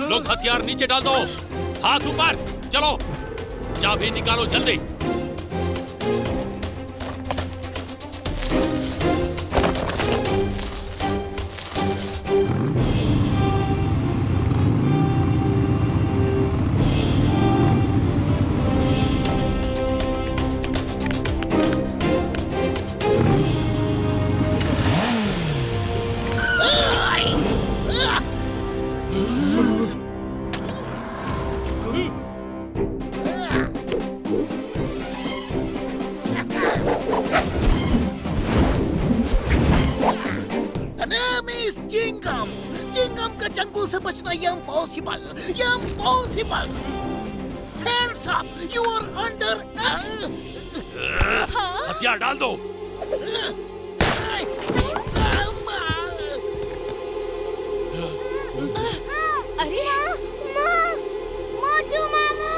लोग हथियार नीचे डाल दो, हाथ ऊपर, चलो चाबी निकालो जल्दी। चिंगम का जंगल से बचना impossible. Hands up, you are under। हथियार डाल दो। अरे मोटू मामू।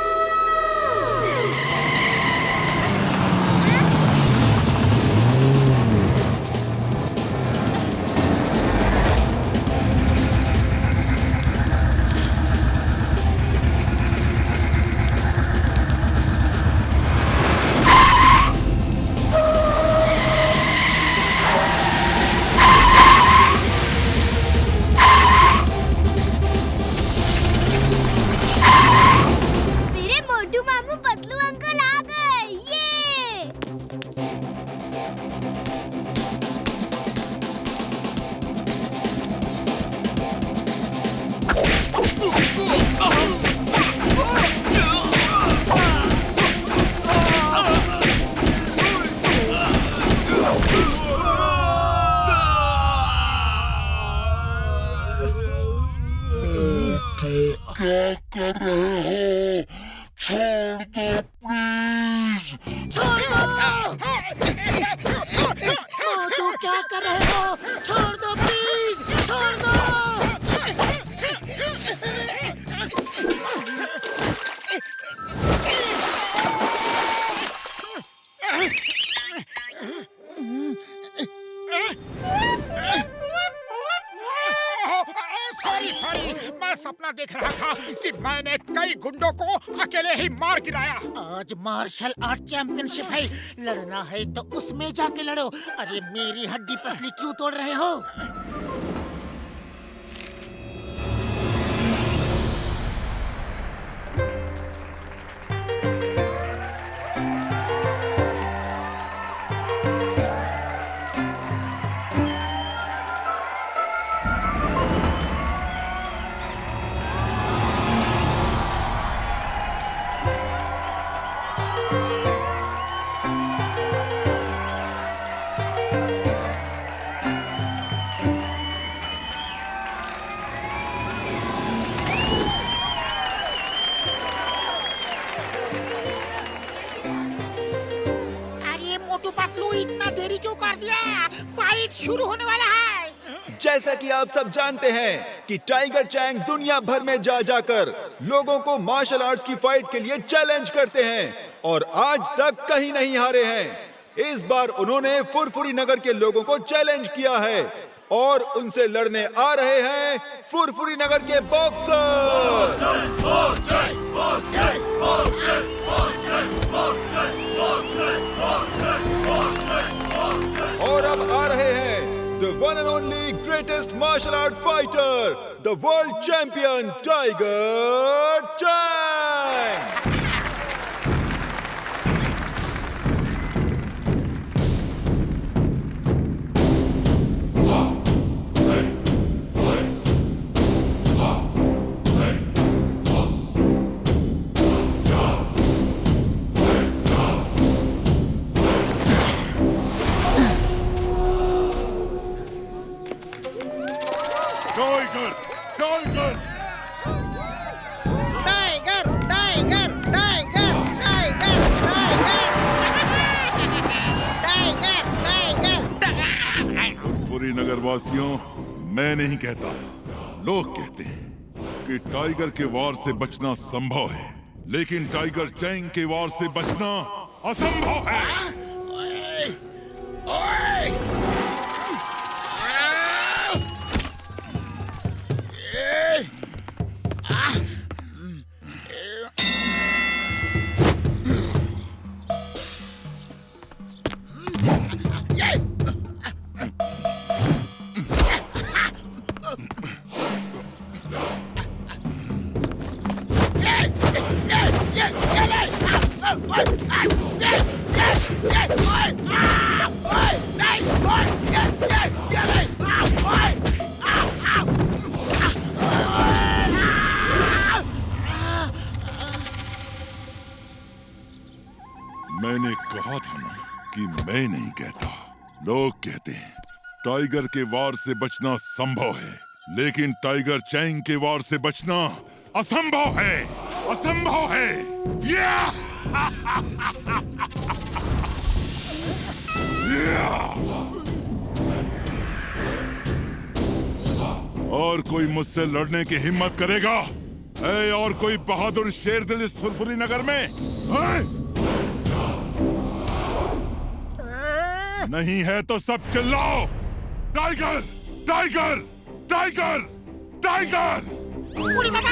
क्या कर रहे हो? छोड़ दो प्लीज। मोटू क्या कर रहे हो? छोड़ दो प्लीज, छोड़ दो। सॉरी, मैं सपना देख रहा था कि मैंने कई गुंडों को अकेले ही मार गिराया। आज मार्शल आर्ट चैंपियनशिप है, लड़ना है तो उसमें जाके लड़ो। अरे मेरी हड्डी पसली क्यों तोड़ रहे हो? मोटू पतलू इतना देरी क्यों कर दिया? फाइट शुरू होने वाला है। जैसा कि आप सब जानते हैं कि टाइगर चैंग दुनिया भर में जा जाकर लोगों को मार्शल आर्ट्स की फाइट के लिए चैलेंज करते हैं और आज तक कहीं नहीं हारे हैं। इस बार उन्होंने फुरफुरी नगर के लोगों को चैलेंज किया है और उनसे लड़ने आ रहे हैं फुरफुरी नगर के बॉक्सर। और अब आ रहे हैं the one and only greatest martial art fighter, the world champion Tiger Chang. नगर वासियों, मैं नहीं कहता, लोग कहते हैं कि टाइगर के वार से बचना संभव है, लेकिन टाइगर चैंग के वार से बचना असंभव है। लोग कहते हैं टाइगर के वार से बचना संभव है, लेकिन टाइगर चैंग के वार से बचना असंभव है, असंभव है। और कोई मुझसे लड़ने की हिम्मत करेगा? है और कोई बहादुर शेर दिल इस फुरफुरी नगर में? है? नहीं है तो सब चिल्लाओ, टाइगर टाइगर टाइगर टाइगर। उड़ी बाबा,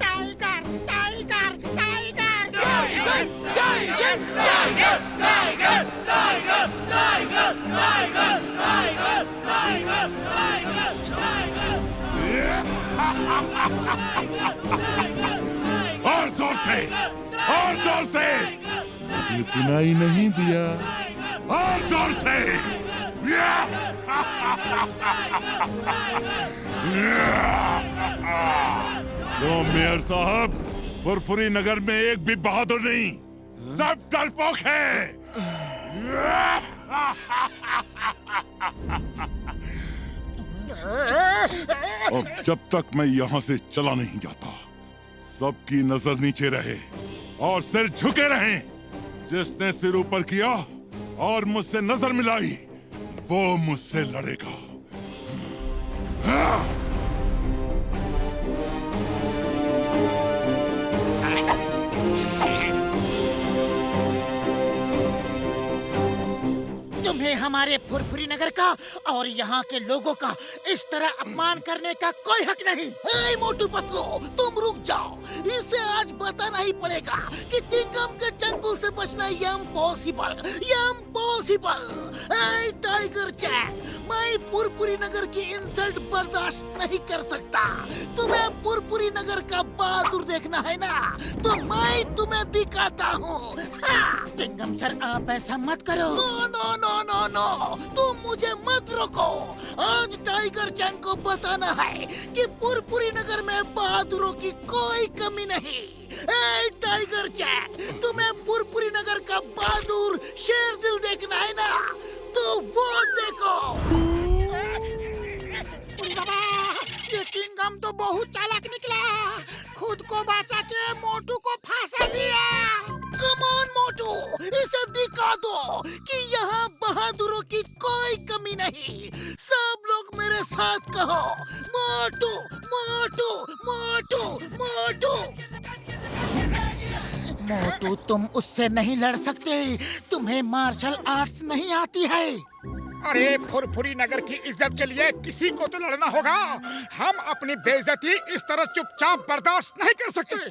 tiger tiger tiger tiger tiger tiger tiger tiger tiger tiger tiger tiger और जोर से, और जोर से। मुझे सुनाई नहीं दिया, और जोर से। तो मेयर साहब, फुरफुरी नगर में एक भी बहादुर नहीं, सब डरपोक हैं। अब जब तक मैं यहाँ से चला नहीं जाता, सबकी नजर नीचे रहे और सिर झुके रहें। जिसने सिर ऊपर किया और मुझसे नजर मिलाई, वो मुझसे लड़ेगा। तुम्हें हमारे फुरफुरी नगर का और यहाँ के लोगों का इस तरह अपमान करने का कोई हक नहीं। हे मोटू पतलू, तुम रुक जाओ। इसे आज बताना ही पड़ेगा कि चिंगम के चंगुल से बचना इम्पॉसिबल, इम्पॉसिबल। हे टाइगर चैंग, मैं फुरफुरी नगर की इंसल्ट बर्दाश्त नहीं कर सकता। तुम्हें फुरफुरी नगर का बहादुर देखना है ना, तो मैं तुम्हें दिखाता हूँ। चिंगम सर, आप ऐसा मत करो। No no no no no, तुम मुझे मत रोको। आज टाइगर चैंग को बताना है कि फुरफुरी नगर में बहादुरों की कोई कमी नहीं। ए टाइगर चैंग, तुम्हें फुरफुरी नगर का बहादुर शेर दिल देखना है ना, तो वो देखो। बाबा, ये चिंगम तो बहुत चालाक निकला। खुद को बचा के मोटू को फांसा दिया। कम ऑन मोटू, इसे दिखा दो कि यहाँ बहादुरों की कोई कमी नहीं। सब लोग मेरे साथ कहो, मोटू मोटू मोटू मोटू। मोटू, तुम उससे नहीं लड़ सकते। तुम्हें मार्शल आर्ट्स नहीं आती है। अरे फुरफुरी नगर की इज्जत के लिए किसी को तो लड़ना होगा। हम अपनी बेइज्जती इस तरह चुपचाप बर्दाश्त नहीं कर सकते।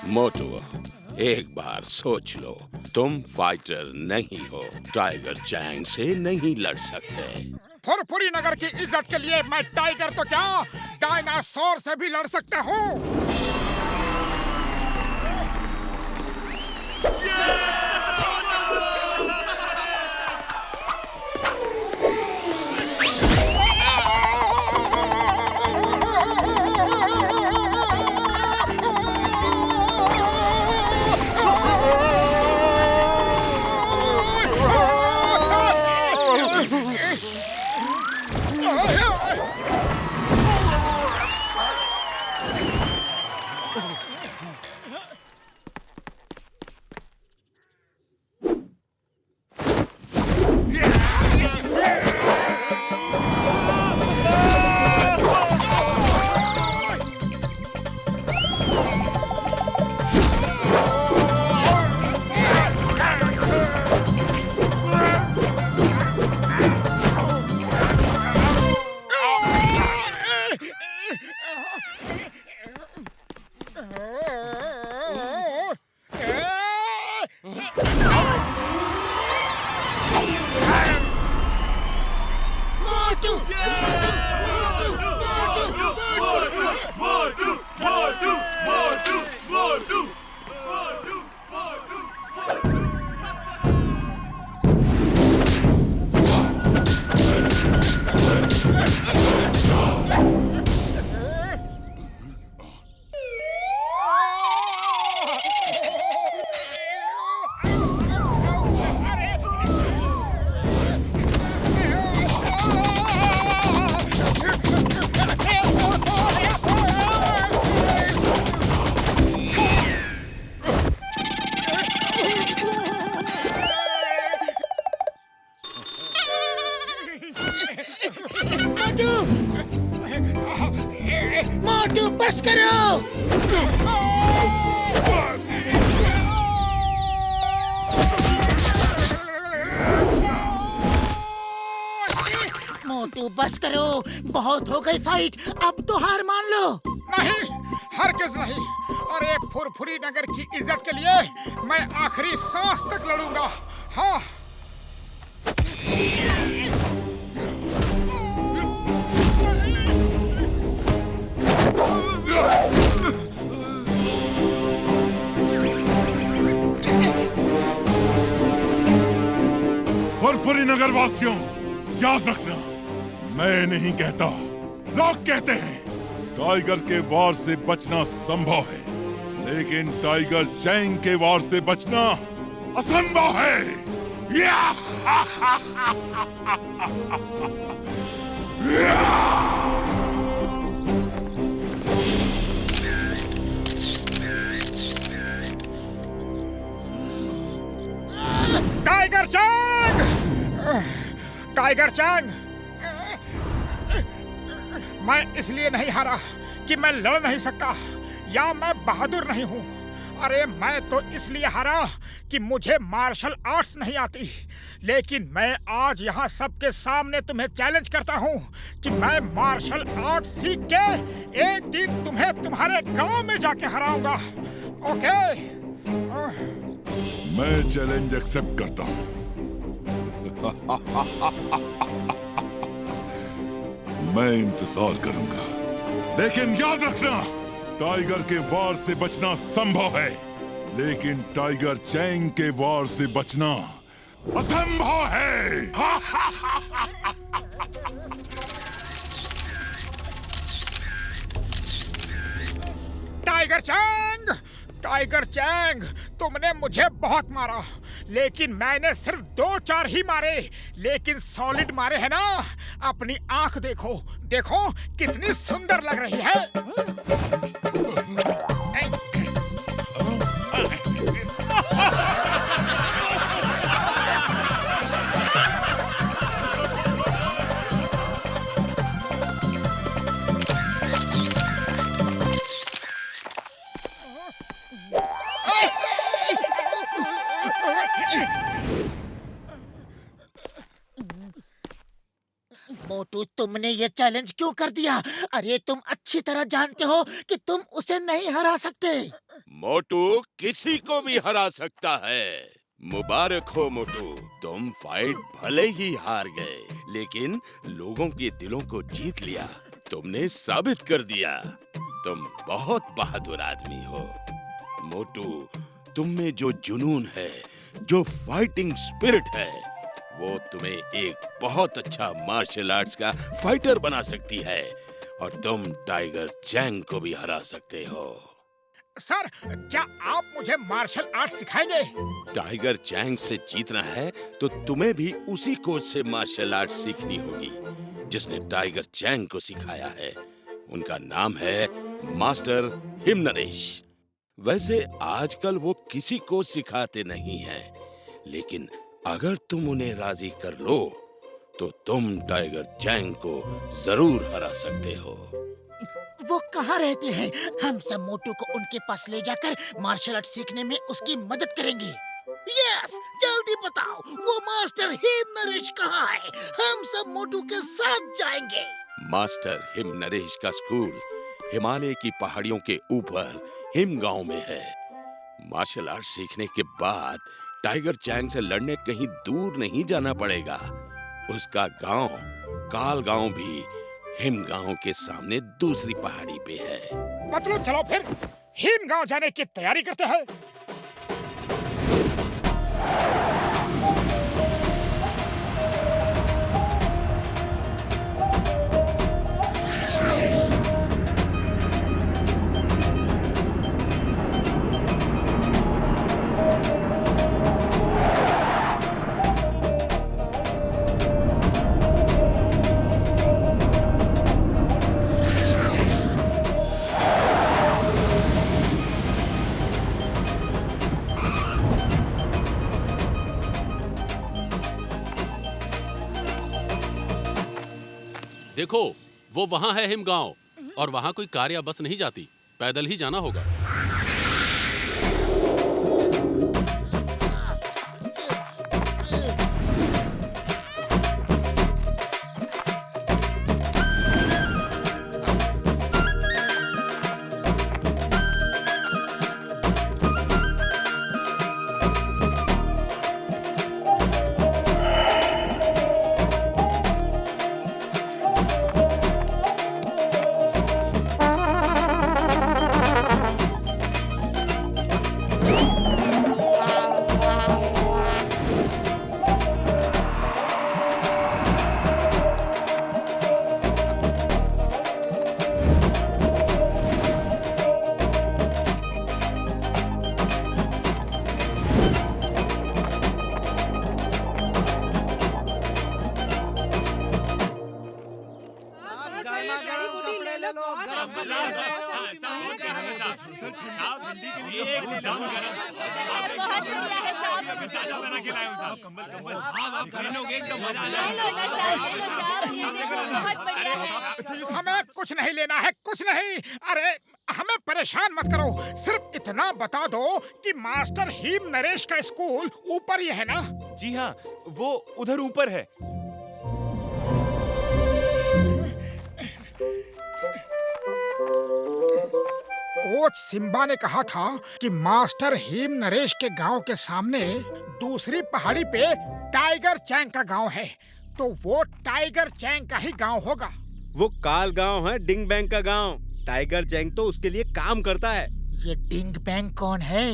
मोटू, एक बार सोच लो, तुम फाइटर नहीं हो, टाइगर चैंग से नहीं लड़ सकते। फुरफुरी नगर की इज्जत के लिए मैं टाइगर तो क्या, डायनासोर से भी लड़ सकता हूँ। मोटू मोटू बस करो। मोटू बस करो, बहुत हो गई फाइट, अब तो हार मान लो। नहीं, हरगिज नहीं। और ये फुरफुरी नगर की इज्जत के लिए मैं आखिरी सांस तक लड़ूंगा। हाँ। फुरफुरी नगर वासियों, याद रखना, मैं नहीं कहता, लोग कहते हैं टाइगर के वार से बचना संभव है, लेकिन टाइगर चैंग के वार से बचना असंभव है। Tiger Chang! Tiger Chang! मैं इसलिए नहीं हारा कि मैं लड़ नहीं सकता या मैं बहादुर नहीं हूँ। अरे मैं तो इसलिए हारा कि मुझे मार्शल आर्ट्स नहीं आती। लेकिन मैं आज यहाँ सबके सामने तुम्हें चैलेंज करता हूँ कि मैं मार्शल आर्ट्स सीख के एक दिन तुम्हें तुम्हारे गांव में जाके हराऊंगा। ओके? मैं चैलेंज एक्सेप्ट करता हूँ। मैं इंतजार करूंगा, लेकिन याद रखना, टाइगर के वार से बचना संभव है, लेकिन टाइगर चैंग के वार से बचना असंभव है। Tiger Chang! टाइगर चैंग, तुमने मुझे बहुत मारा, लेकिन मैंने सिर्फ 2-4 ही मारे, लेकिन सॉलिड मारे हैं ना। अपनी आंख देखो, देखो कितनी सुंदर लग रही है। मोटू, तुमने ये चैलेंज क्यों कर दिया? अरे तुम अच्छी तरह जानते हो कि तुम उसे नहीं हरा सकते। मोटू किसी को भी हरा सकता है। मुबारक हो मोटू, तुम फाइट भले ही हार गए, लेकिन लोगों के दिलों को जीत लिया। तुमने साबित कर दिया तुम बहुत बहादुर आदमी हो। मोटू, तुम में जो जुनून है, जो फाइटिंग स्पिरिट है, वो तुम्हें एक बहुत अच्छा मार्शल आर्ट्स का फाइटर बना सकती है, और तुम टाइगर चैंग को भी हरा सकते हो। सर, क्या आप मुझे मार्शल आर्ट सिखाएंगे? टाइगर चैंग से जीतना है तो तुम्हें भी उसी कोच से मार्शल आर्ट सीखनी होगी जिसने टाइगर चैंग को सिखाया है। उनका नाम है मास्टर हिमनरेश। वैसे आजकल वो किसी को सिखाते नहीं हैं, लेकिन अगर तुम उन्हें राजी कर लो तो तुम टाइगर चैंग को जरूर हरा सकते हो। वो कहाँ रहते हैं? हम सब मोटू को उनके पास ले जाकर मार्शल आर्ट सीखने में उसकी मदद करेंगे। यस, जल्दी बताओ, वो मास्टर हिमनरेश कहाँ है? हम सब मोटू के साथ जाएंगे। मास्टर हिमनरेश का स्कूल हिमालय की पहाड़ियों के ऊपर हिम गांव में है। मार्शल आर्ट सीखने के बाद टाइगर चैंग से लड़ने कहीं दूर नहीं जाना पड़ेगा। उसका गांव काल गांव भी हिम गांव के सामने दूसरी पहाड़ी पे है। मतलब चलो फिर हिम गांव जाने की तैयारी करते हैं। देखो, वो वहाँ है हिमगांव, और वहाँ कोई कार या बस नहीं जाती, पैदल ही जाना होगा। हमें कुछ नहीं लेना है, कुछ नहीं। अरे हमें परेशान मत करो, सिर्फ इतना बता दो कि मास्टर हीम नरेश का स्कूल ऊपर ही है ना? जी हाँ, वो उधर ऊपर है। कोच सिम्बा ने कहा था कि मास्टर हीम नरेश के गांव के सामने दूसरी पहाड़ी पे टाइगर चैंग का गांव है, तो वो टाइगर चैंग का ही गांव होगा। वो काल गांव है, डिंग बैंग का गांव। टाइगर चैंग तो उसके लिए काम करता है। ये डिंग बैंग कौन है?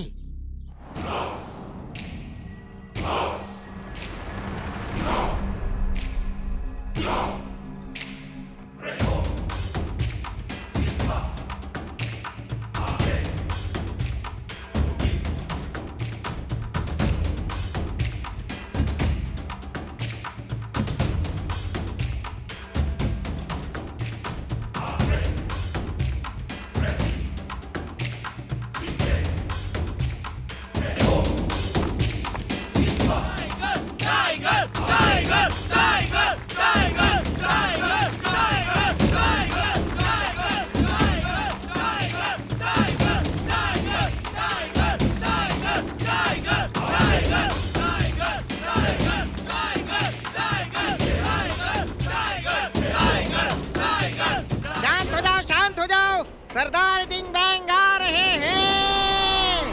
शांत हो जाओ, सरदार डिंग बैंग आ रहे हैं।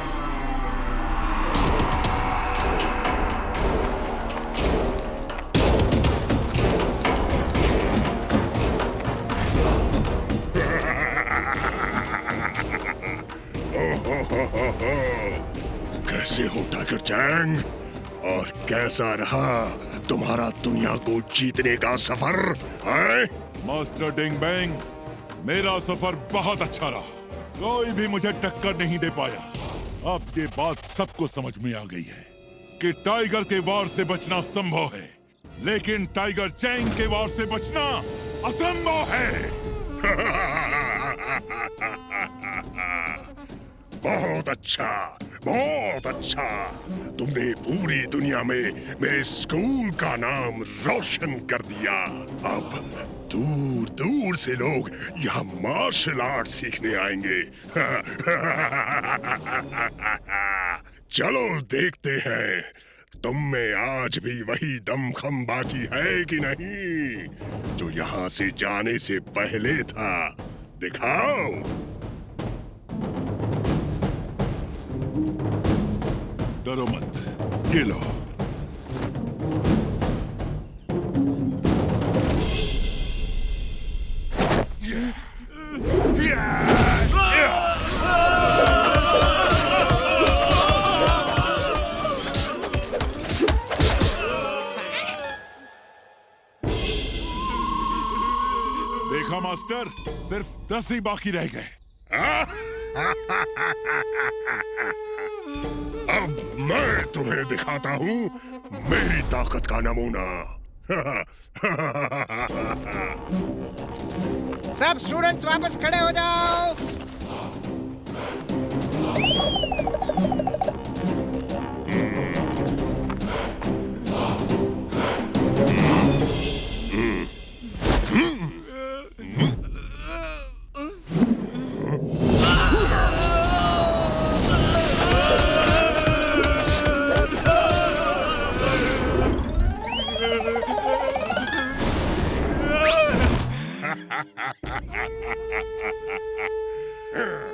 कैसे हो टाइगर चैंग? और कैसा रहा तुम्हारा दुनिया को जीतने का सफर? है? मास्टर डिंग बैंग, मेरा सफर बहुत अच्छा रहा। कोई भी मुझे टक्कर नहीं दे पाया। अब ये बात सबको समझ में आ गई है कि टाइगर के वार से बचना संभव है, लेकिन टाइगर चैंग के वार से बचना असंभव है। बहुत अच्छा, बहुत अच्छा। तुमने पूरी दुनिया में मेरे स्कूल का नाम रोशन कर दिया। अब दूर दूर से लोग यहाँ मार्शल आर्ट सीखने आएंगे। चलो देखते हैं तुम में आज भी वही दमखम बाकी है कि नहीं जो यहाँ से जाने से पहले था। दिखाओ। डरो मत, ये लो। देखा मास्टर, सिर्फ 10 ही बाकी रह गए। अब मैं तुम्हें दिखाता हूँ मेरी ताकत का नमूना। सब स्टूडेंट्स वापस खड़े हो जाओ।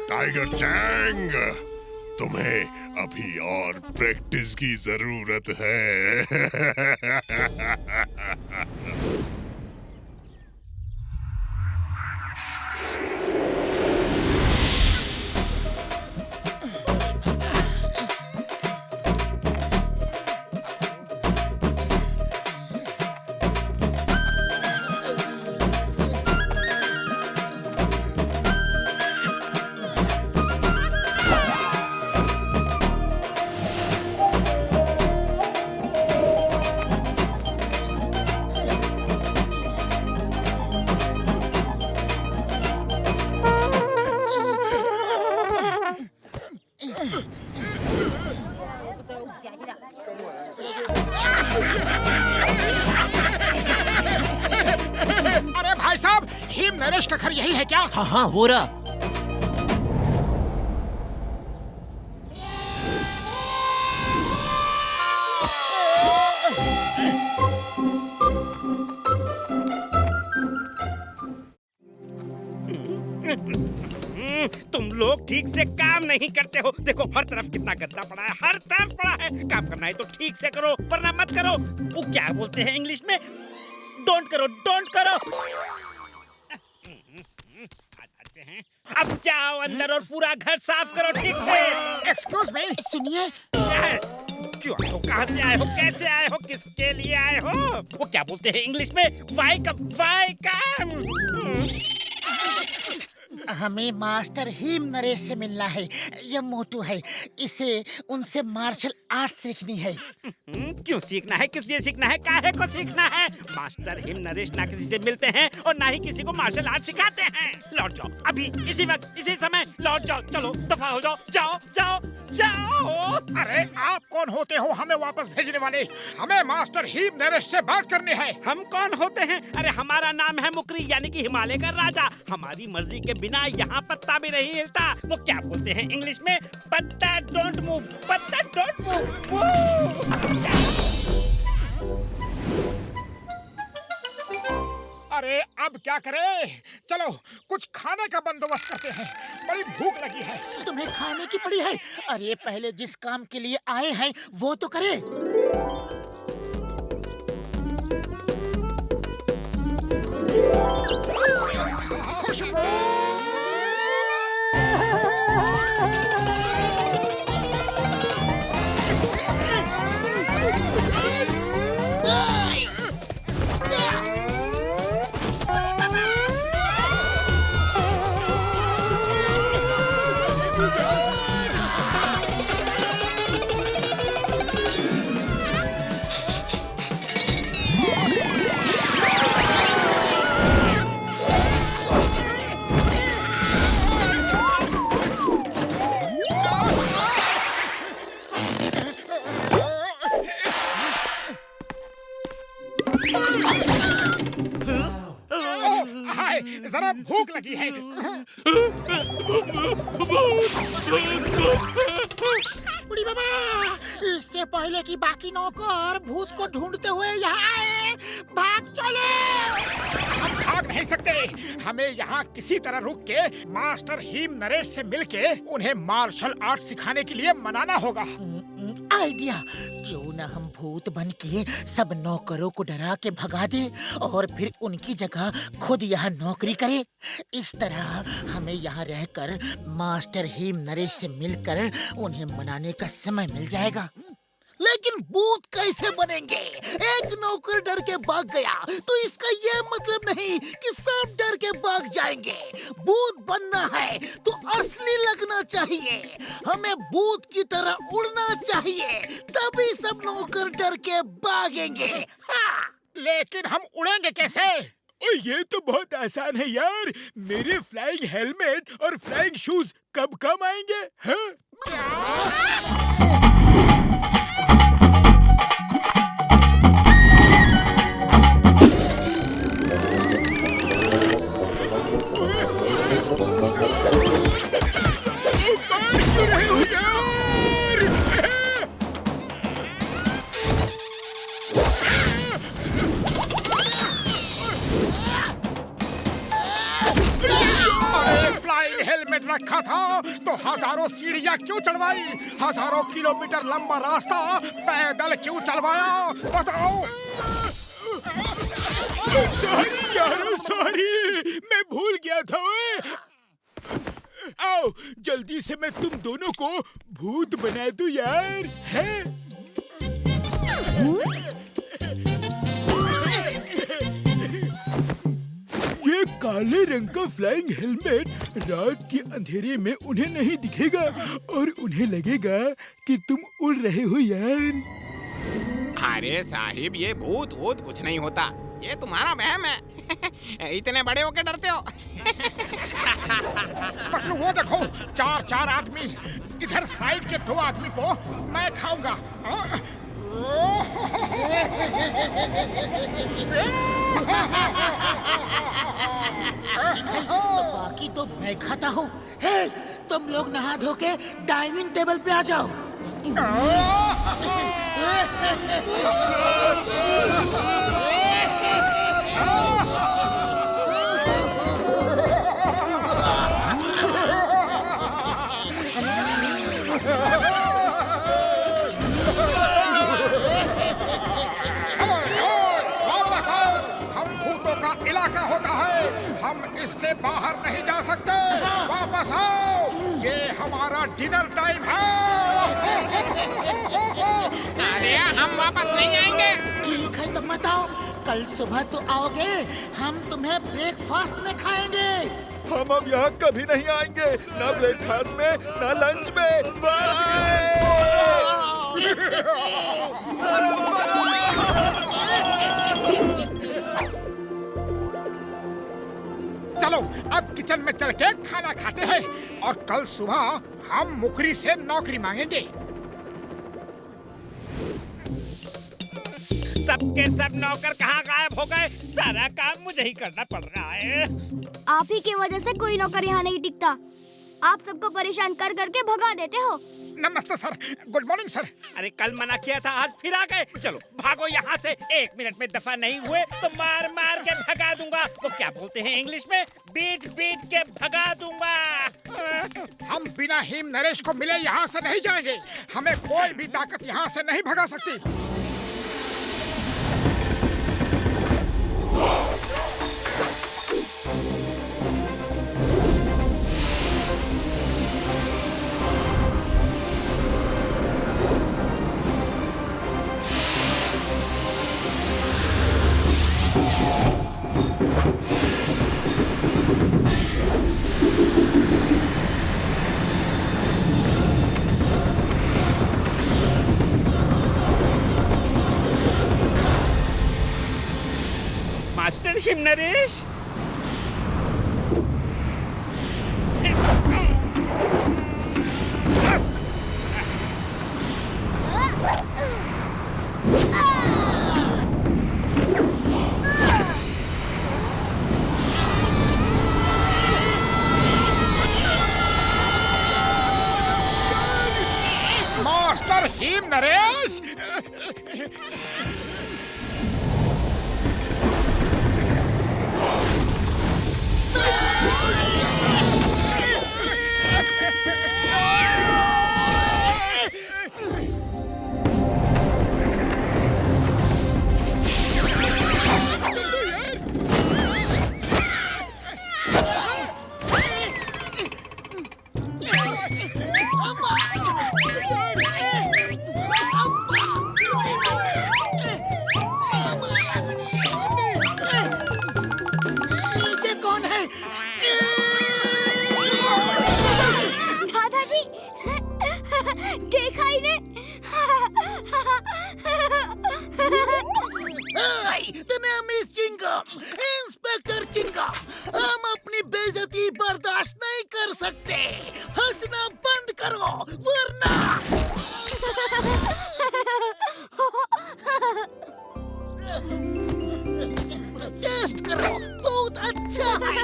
टाइगर चैंग, तुम्हें अभी और प्रैक्टिस की जरूरत है। अरे भाई साहब, हिम नरेश का घर यही है क्या? हाँ हाँ, वो रहा। तुम लोग ठीक से काम नहीं करते हो। देखो हर तरफ कितना गंदा पड़ा है, हर तरफ पड़ा है। काम करना है तो ठीक से करो, वरना मत करो। वो क्या बोलते हैं इंग्लिश में? डोंट करो, डोंट करो। आ जाते हैं। अब जाओ अंदर और पूरा घर साफ करो ठीक से। एक्सक्यूज मी, सुनिए, क्या है? क्यों आए हो? कहाँ से आए हो? कैसे आए हो? किसके लिए आए हो? वो क्या बोलते हैं इंग्लिश में? Welcome, welcome. हमें मास्टर हिम नरेश से मिलना है। यह मोटू है, इसे उनसे मार्शल आर्ट सीखनी है। क्यों सीखना है? किस लिए सीखना है? काहे को सीखना है? मास्टर हिम नरेश ना किसी से मिलते हैं और ना ही किसी को मार्शल आर्ट सिखाते हैं। लौट जाओ अभी, इसी वक्त, इसी समय लौट जाओ। चलो दफा हो जाओ, जाओ जाओ जाओ। अरे आप कौन होते हो हमें वापस भेजने वाले? हमें मास्टर हिम नरेश से बात करनी है। हम कौन होते हैं? अरे हमारा नाम है मुकरी, यानी कि हिमालय का राजा। हमारी मर्जी के बिना यहाँ पत्ता भी नहीं हिलता। वो क्या बोलते हैं इंग्लिश में? पत्ता डोंट मूव, पत्ता डोंट मूव। अरे अब क्या करें? चलो कुछ खाने का बंदोबस्त करते हैं, बड़ी भूख लगी है। तुम्हें खाने की पड़ी है? अरे पहले जिस काम के लिए आए हैं वो तो करें। खुशबू, हाय, जरा भूख लगी है। बुढ़ी बाबा, इससे पहले कि बाकी नौकर भूत को ढूंढते हुए यहाँ आए, भाग चले। हम भाग नहीं सकते। हमें यहाँ किसी तरह रुक के मास्टर हिम नरेश से मिलके उन्हें मार्शल आर्ट सिखाने के लिए मनाना होगा। आइडिया, क्यों ना हम भूत बन के सब नौकरों को डरा के भगा दे और फिर उनकी जगह खुद यहाँ नौकरी करे। इस तरह हमें यहाँ रहकर मास्टर हिम नरेश से मिलकर उन्हें मनाने का समय मिल जाएगा। लेकिन भूत कैसे बनेंगे? एक नौकर डर के भाग गया तो इसका ये मतलब नहीं कि सब डर के भाग जाएंगे। भूत बनना है तो असली लगना चाहिए। हमें भूत की तरह उड़ना चाहिए, तभी सब नौकर डर के भागेंगे। हाँ। लेकिन हम उड़ेंगे कैसे? ये तो बहुत आसान है यार। मेरे फ्लाइंग हेलमेट और फ्लाइंग शूज कब काम आएंगे? हाँ? हेलमेट रखा था तो हजारों सीढ़ियाँ क्यों चढ़वाई? हजारों किलोमीटर लंबा रास्ता पैदल क्यों चलवाया? बताओ। सॉरी यारो, सॉरी, मैं भूल गया था। आओ जल्दी से मैं तुम दोनों को भूत बना दूं यार, है? ये काले रंग का फ्लाइंग हेलमेट रात के अंधेरे में उन्हें नहीं दिखेगा और उन्हें लगेगा कि तुम उड़ रहे हो यार। अरे साहिब, ये भूत वूत कुछ नहीं होता, ये तुम्हारा वहम है। इतने बड़े होके डरते हो। पकड़ो, वो देखो, चार आदमी। इधर साइड के 2 आदमी को मैं खाऊंगा। तो बाकी तो मैं खाता हूँ। हे, तुम लोग नहा धो के डाइनिंग टेबल पे आ जाओ। इलाका होता है, हम इससे बाहर नहीं जा सकते। वापस आओ, ये हमारा डिनर टाइम है। अरे हम वापस नहीं आएंगे। ठीक है तो मत आओ, कल सुबह तो आओगे, हम तुम्हें ब्रेकफास्ट में खाएंगे। हम अब यहाँ कभी नहीं आएंगे, ना ब्रेकफास्ट में ना लंच में। बाय। चलो अब किचन में चल के खाना खाते हैं और कल सुबह हम मुखरी से नौकरी मांगेंगे। सबके सब नौकर कहाँ गायब हो गए? सारा काम मुझे ही करना पड़ रहा है। आप ही की वजह से कोई नौकर यहाँ नहीं टिकता। आप सबको परेशान कर करके भगा देते हो। नमस्ते सर, गुड मॉर्निंग सर। अरे कल मना किया था, आज फिर आ गए। चलो भागो यहाँ से, 1 मिनट में दफा नहीं हुए तो मार मार के भगा दूंगा। वो क्या बोलते हैं इंग्लिश में, बीट बीट के भगा दूंगा। हम बिना हिम नरेश को मिले यहाँ से नहीं जाएंगे। हमें कोई भी ताकत यहाँ से नहीं भगा सकती। Master Him Naresh, master Him Naresh. Inspector Chingum, हम अपनी बेइज्जती बर्दाश्त नहीं कर सकते। हंसना बंद करो वरना। टेस्ट करो, बहुत अच्छा है।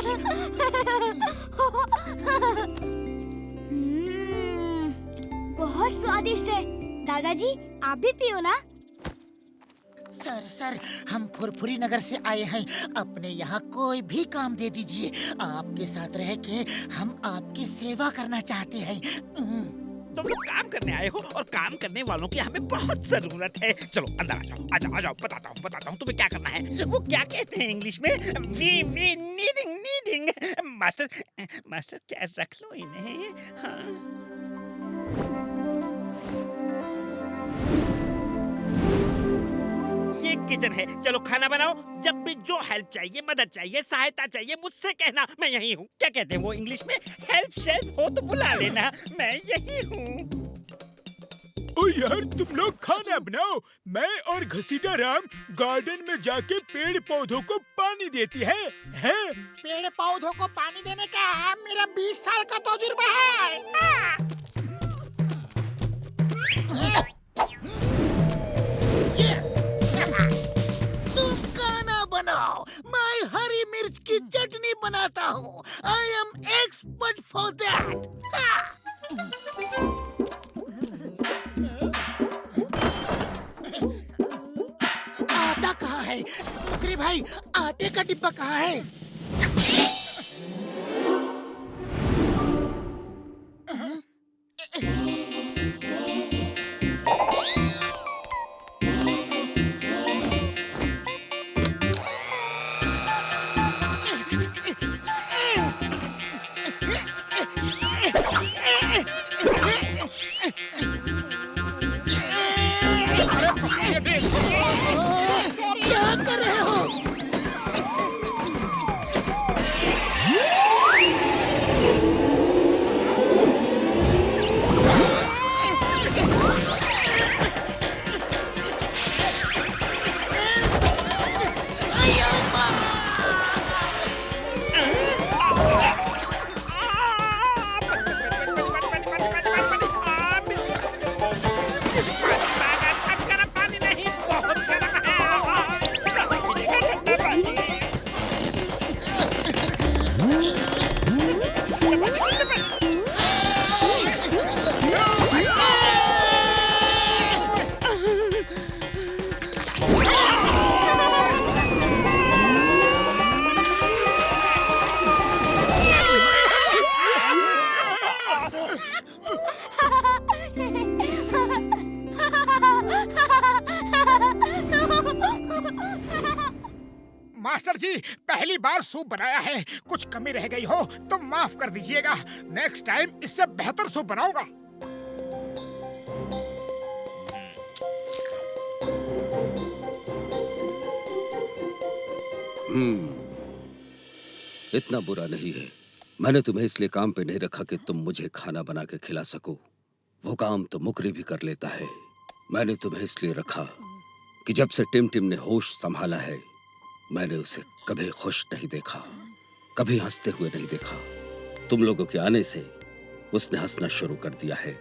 बहुत स्वादिष्ट है। दादाजी आप भी पियो ना। सर हम फुरफुरी नगर से आए हैं। अपने यहाँ कोई भी काम दे दीजिए। आपके साथ रह के हम आपकी सेवा करना चाहते हैं। तुम लोग काम करने आए हो और काम करने वालों की हमें बहुत जरूरत है। चलो अंदर आ जाओ बताता हूँ तुम्हें क्या करना है। वो क्या कहते हैं इंग्लिश में? We needing. मास्टर क्या रख लो इन्हें। हाँ। ये किचन है, चलो खाना बनाओ। जब भी जो हेल्प चाहिए, मदद चाहिए, सहायता चाहिए, मुझसे कहना, मैं यही हूँ। क्या कहते हैं वो इंग्लिश में? हेल्प शेल्प हो तो बुला लेना, मैं यही हूँ। ओ यार तुम लोग खाना बनाओ, मैं और घसीटा राम गार्डन में जाके पेड़ पौधों को पानी देती है? पेड़ पौधों को पानी देने का मेरा 20 साल का तजुर्बा है। तुम खाना बनाओ, मैं हरी मिर्च की चटनी बनाता हूँ। I am expert for that. आटा कहाँ है? मुकरी भाई, आटे का डिब्बा कहाँ है? क्या कर रहे हो? मास्टर जी, पहली बार सूप बनाया है, कुछ कमी रह गई हो तो माफ कर दीजिएगा। नेक्स्ट टाइम इससे बेहतर सूप बनाऊंगा। इतना बुरा नहीं है। मैंने तुम्हें इसलिए काम पे नहीं रखा कि तुम मुझे खाना बना के खिला सको। वो काम तो मुकरी भी कर लेता है। मैंने तुम्हें इसलिए रखा कि जब से टिम टिम ने होश संभाला है, मैंने उसे कभी खुश नहीं देखा, कभी हंसते हुए नहीं देखा। तुम लोगों के आने से उसने हंसना शुरू कर दिया है।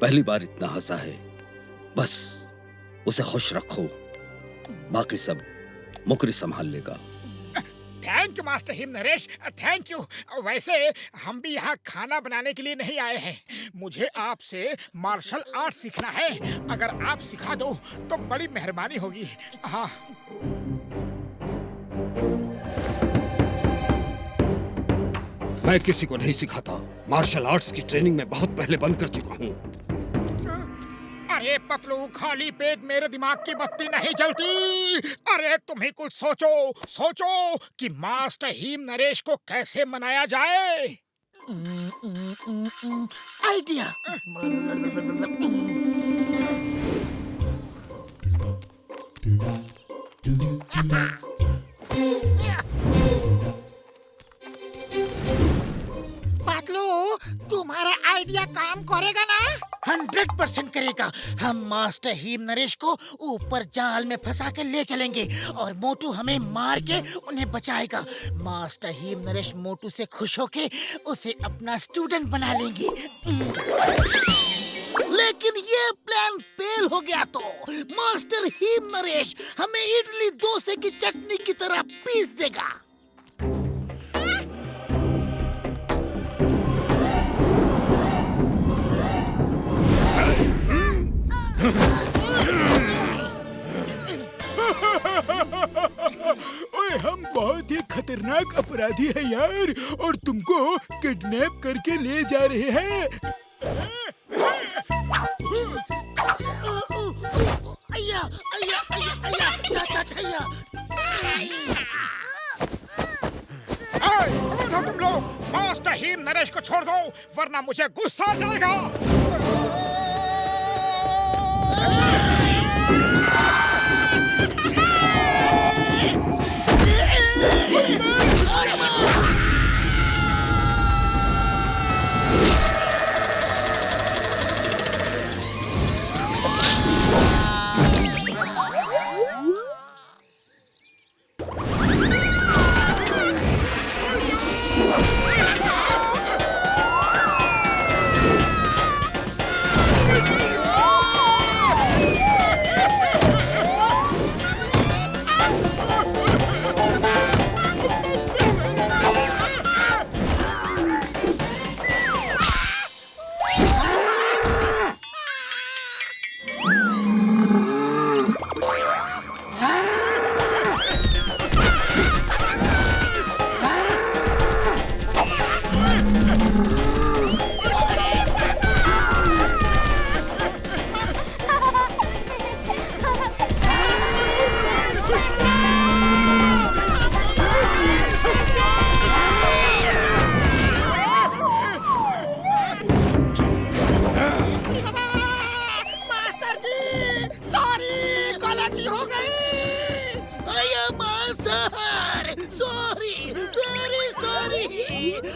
पहली बार इतना हंसा है। बस उसे खुश रखो, बाकी सब मुकरी संभाल लेगा। Thank you master Him Naresh, thank you. वैसे हम भी यहाँ खाना बनाने के लिए नहीं आए हैं। मुझे आपसे मार्शल आर्ट सीखना है। अगर आप सिखा दो तो बड़ी मेहरबानी होगी। हाँ। मैं किसी को नहीं सिखाता। मार्शल आर्ट्स की ट्रेनिंग में बहुत पहले बंद कर चुका हूँ। अरे पतलू, खाली पेट मेरे दिमाग की बत्ती नहीं जलती। अरे तुम ही कुछ सोचो कि मास्टर हिम नरेश को कैसे मनाया जाए। आइडिया। पतलू, तुम्हारा आइडिया काम करेगा ना? 100% करेगा। हम मास्टर हिम नरेश को ऊपर जाल में फंसा के ले चलेंगे और मोटू हमें मार के उन्हें बचाएगा। मास्टर हिम नरेश मोटू से खुश होके उसे अपना स्टूडेंट बना लेंगे। लेकिन ये प्लान फेल हो गया तो मास्टर हिम नरेश हमें इडली डोसे की चटनी की तरह पीस देगा। बहुत ही खतरनाक अपराधी है यार, और तुमको किडनैप करके ले जा रहे हैं। अय्या अय्या अय्या अय्या दादा थैया। कौन हो तुम लोग? मास्टर हिम नरेश को छोड़ दो, वरना मुझे गुस्सा आ जाएगा।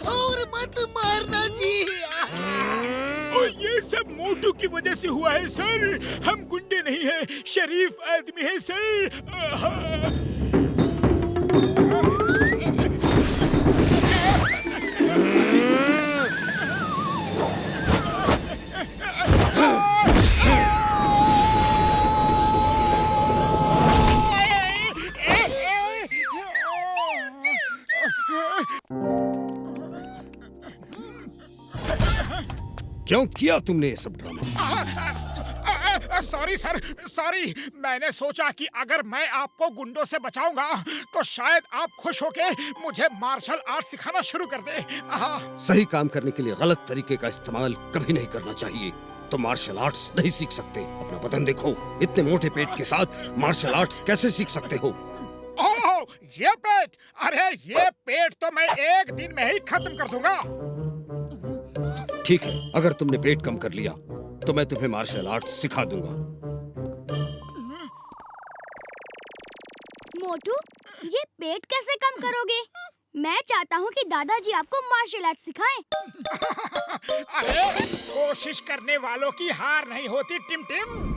और मत मारना जी। और ये सब मोटू की वजह से हुआ है सर, हम गुंडे नहीं हैं, शरीफ आदमी है सर। क्यों किया तुमने ये सब ड्रामा? Sorry sir, sorry. मैंने सोचा कि अगर मैं आपको गुंडों से बचाऊंगा तो शायद आप खुश होके मुझे मार्शल आर्ट सिखाना शुरू कर दे। सही काम करने के लिए गलत तरीके का इस्तेमाल कभी नहीं करना चाहिए। तो मार्शल आर्ट्स नहीं सीख सकते। अपना बदन देखो, इतने मोटे पेट के साथ मार्शल आर्ट्स कैसे सीख सकते हो? ओह, ये पेट! अरे ये पेट तो मैं एक दिन में ही खत्म कर दूंगा। ठीक है, अगर तुमने पेट कम कर लिया तो मैं तुम्हें मार्शल आर्ट सिखा दूंगा। मोटू, ये पेट कैसे कम करोगे? मैं चाहता हूँ कि दादाजी आपको मार्शल आर्ट सिखाएं। अरे कोशिश करने वालों की हार नहीं होती टिम टिम।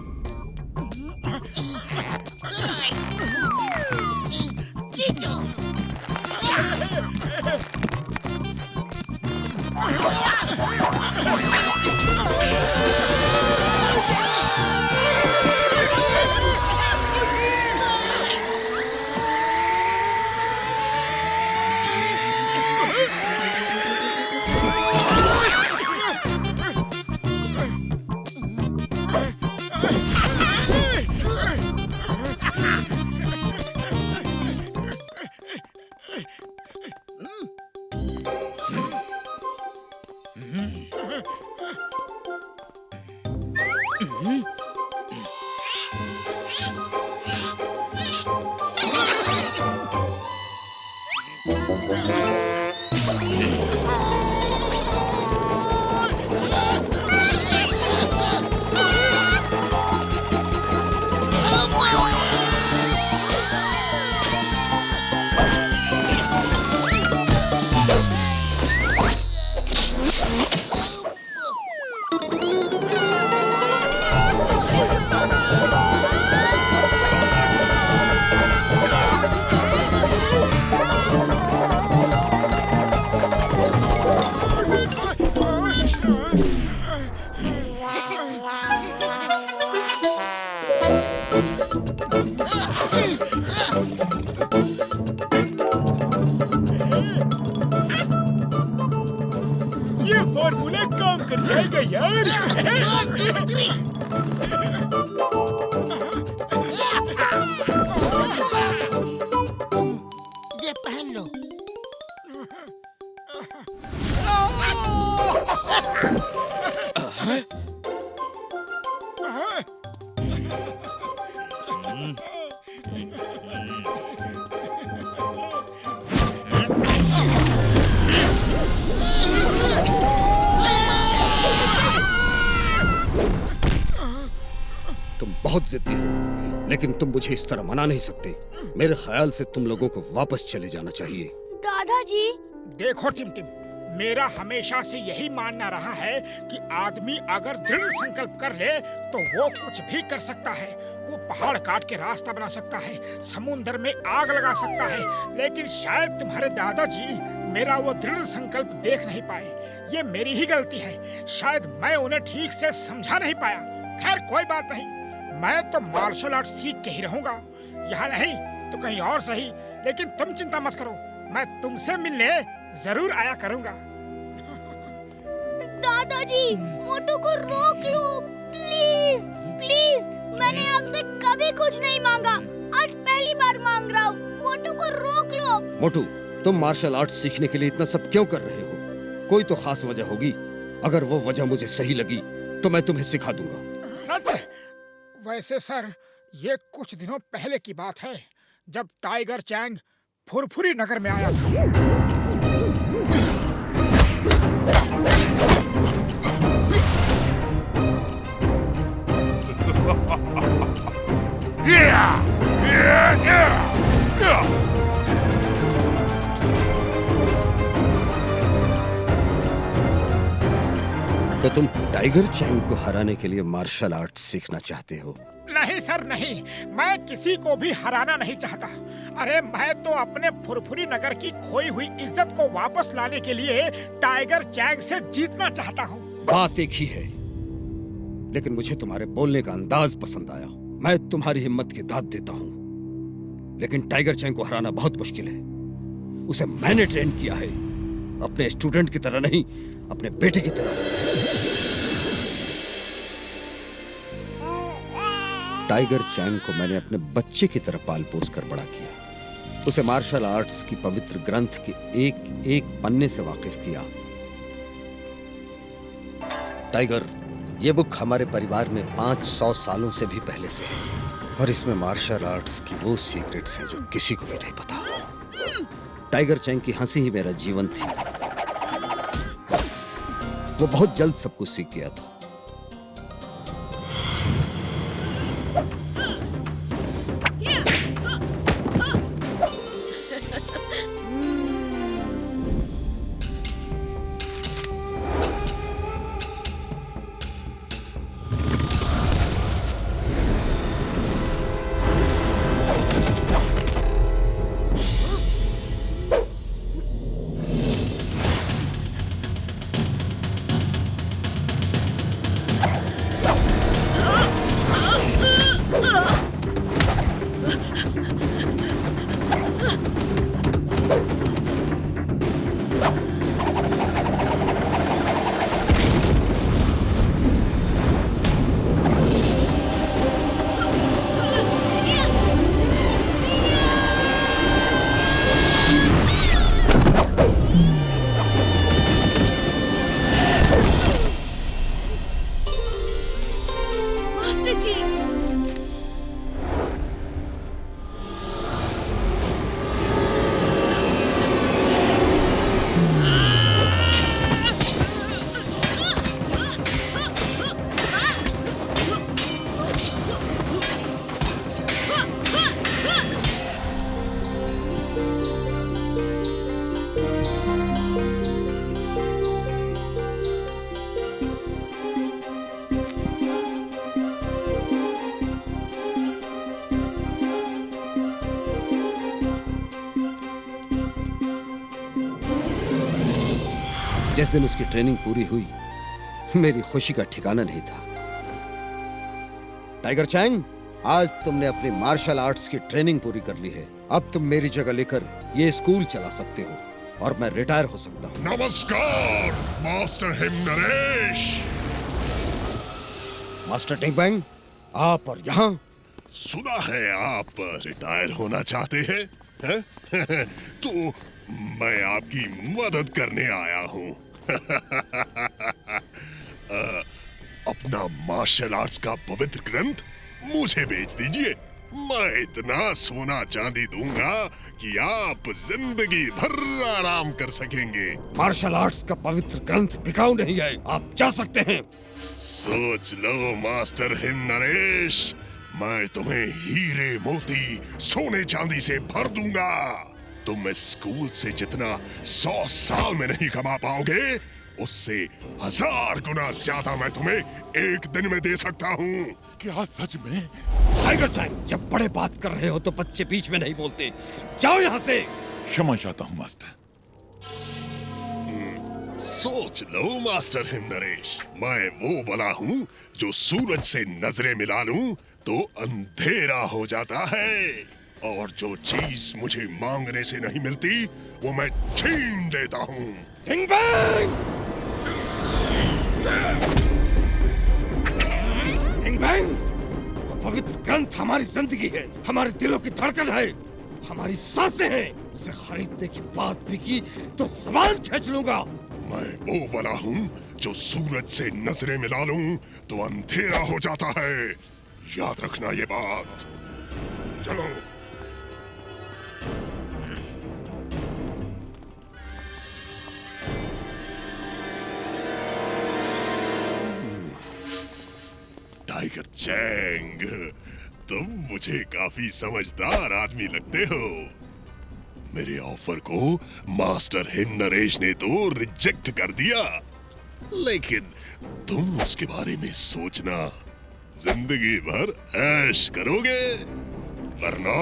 ये फॉर्मूला काम कर जाएगा यार। ये पहन लो। तुम बहुत जिद्दी हो, लेकिन तुम मुझे इस तरह मना नहीं सकते। मेरे ख्याल से तुम लोगों को वापस चले जाना चाहिए। दादाजी, देखो टिमटिम, मेरा हमेशा से यही मानना रहा है कि आदमी अगर दृढ़ संकल्प कर ले तो वो कुछ भी कर सकता है। वो पहाड़ काट के रास्ता बना सकता है, समुद्र में आग लगा सकता है, लेकिन शायद तुम्हारे दादाजी मेरा वो दृढ़ संकल्प देख नहीं पाए। ये मेरी ही गलती है, शायद मैं उन्हें ठीक से समझा नहीं पाया। खैर कोई बात नहीं, मैं तो मार्शल आर्ट सीख के ही रहूंगा। यहाँ नहीं तो कहीं और सही, लेकिन तुम चिंता मत करो, मैं तुमसे मिलने जरूर आया करूंगा। दादाजी, मोटू को रोक लो प्लीज प्लीज। मैंने आपसे कभी कुछ नहीं मांगा, आज पहली बार मांग रहा हूँ। मोटू को रोक लो। मोटू, तुम मार्शल आर्ट सीखने के लिए इतना सब क्यों कर रहे हो? कोई तो खास वजह होगी। अगर वो वजह मुझे सही लगी तो मैं तुम्हें सिखा दूंगा। सच? वैसे सर, ये कुछ दिनों पहले की बात है, जब टाइगर चैंग फुरफुरी नगर में आया था। तो तुम टाइगर चैंग को हराने के लिए मार्शल आर्ट सीखना चाहते हो? नहीं सर नहीं, मैं किसी को भी हराना नहीं चाहता। अरे मैं तो अपने फुरफुरी नगर की खोई हुई इज्जत को वापस लाने के लिए टाइगर चैंग से जीतना चाहता हूँ। बात एक ही है, लेकिन मुझे तुम्हारे बोलने का अंदाज पसंद आया। मैं तुम्हारी हिम्मत की दाद देता हूँ, लेकिन टाइगर चैंग को हराना बहुत मुश्किल है। उसे मैंने ट्रेन किया है, अपने स्टूडेंट की तरह नहीं, अपने बेटे की तरह। टाइगर चैंग को मैंने अपने बच्चे की तरह पाल पोस कर बड़ा किया। उसे मार्शल आर्ट्स की पवित्र ग्रंथ के एक एक पन्ने से वाकिफ किया। टाइगर, ये बुक हमारे परिवार में 500 सालों से भी पहले से है, और इसमें मार्शल आर्ट्स की वो सीक्रेट्स हैं जो किसी को भी नहीं पता। टाइगर चैंग की हंसी ही मेरा जीवन थी। वो बहुत जल्द सब कुछ सीख गया था। जिस दिन उसकी ट्रेनिंग पूरी हुई, मेरी खुशी का ठिकाना नहीं था। टाइगर चैंग, आज तुमने अपनी मार्शल आर्ट्स की ट्रेनिंग पूरी कर ली है। अब तुम मेरी जगह लेकर ये स्कूल चला सकते हो और मैं रिटायर हो सकता हूँ। नमस्कार मास्टर हिम नरेश। मास्टर टिंग बैंग, आप और यहाँ? सुना है आप रिटायर होना चाहते हैं। हैं? तो मैं आपकी मदद करने आया हूँ। अपना मार्शल आर्ट्स का पवित्र ग्रंथ मुझे बेच दीजिए। मैं इतना सोना चांदी दूंगा कि आप जिंदगी भर आराम कर सकेंगे। मार्शल आर्ट्स का पवित्र ग्रंथ बिकाऊ नहीं है, आप जा सकते हैं। सोच लो मास्टर हिम नरेश, मैं तुम्हें हीरे मोती सोने चांदी से भर दूंगा। तुम इस स्कूल से जितना 100 साल में नहीं कमा पाओगे, उससे 1000 गुना ज्यादा मैं तुम्हें एक दिन में दे सकता हूँ। क्या सच में? टाइगर चैंग, जब बड़े बात कर रहे हो तो बच्चे बीच में नहीं बोलते। जाओ यहाँ से। क्षमा चाहता हूँ मास्टर। सोच लो मास्टर हिम नरेश, मैं वो बला हूँ जो सूरज से नजरें मिला लूं तो अंधेरा हो जाता है, और जो चीज मुझे मांगने से नहीं मिलती वो मैं छीन लेता हूँ। Bing bang! Bing bang! वो पवित्र ग्रंथ हमारी जिंदगी है, हमारे दिलों की धड़कन है, हमारी सांसें हैं। उसे खरीदने की बात भी की तो जुबान खींच लूंगा। मैं वो बला हूँ जो सूरज से नजरें मिला लूं तो अंधेरा हो जाता है। याद रखना ये बात। चलो। टाइगर चैंग, तुम मुझे काफी समझदार आदमी लगते हो। मेरे ऑफर को मास्टर हिम नरेश ने तो रिजेक्ट कर दिया, लेकिन तुम उसके बारे में सोचना, जिंदगी भर ऐश करोगे, वरना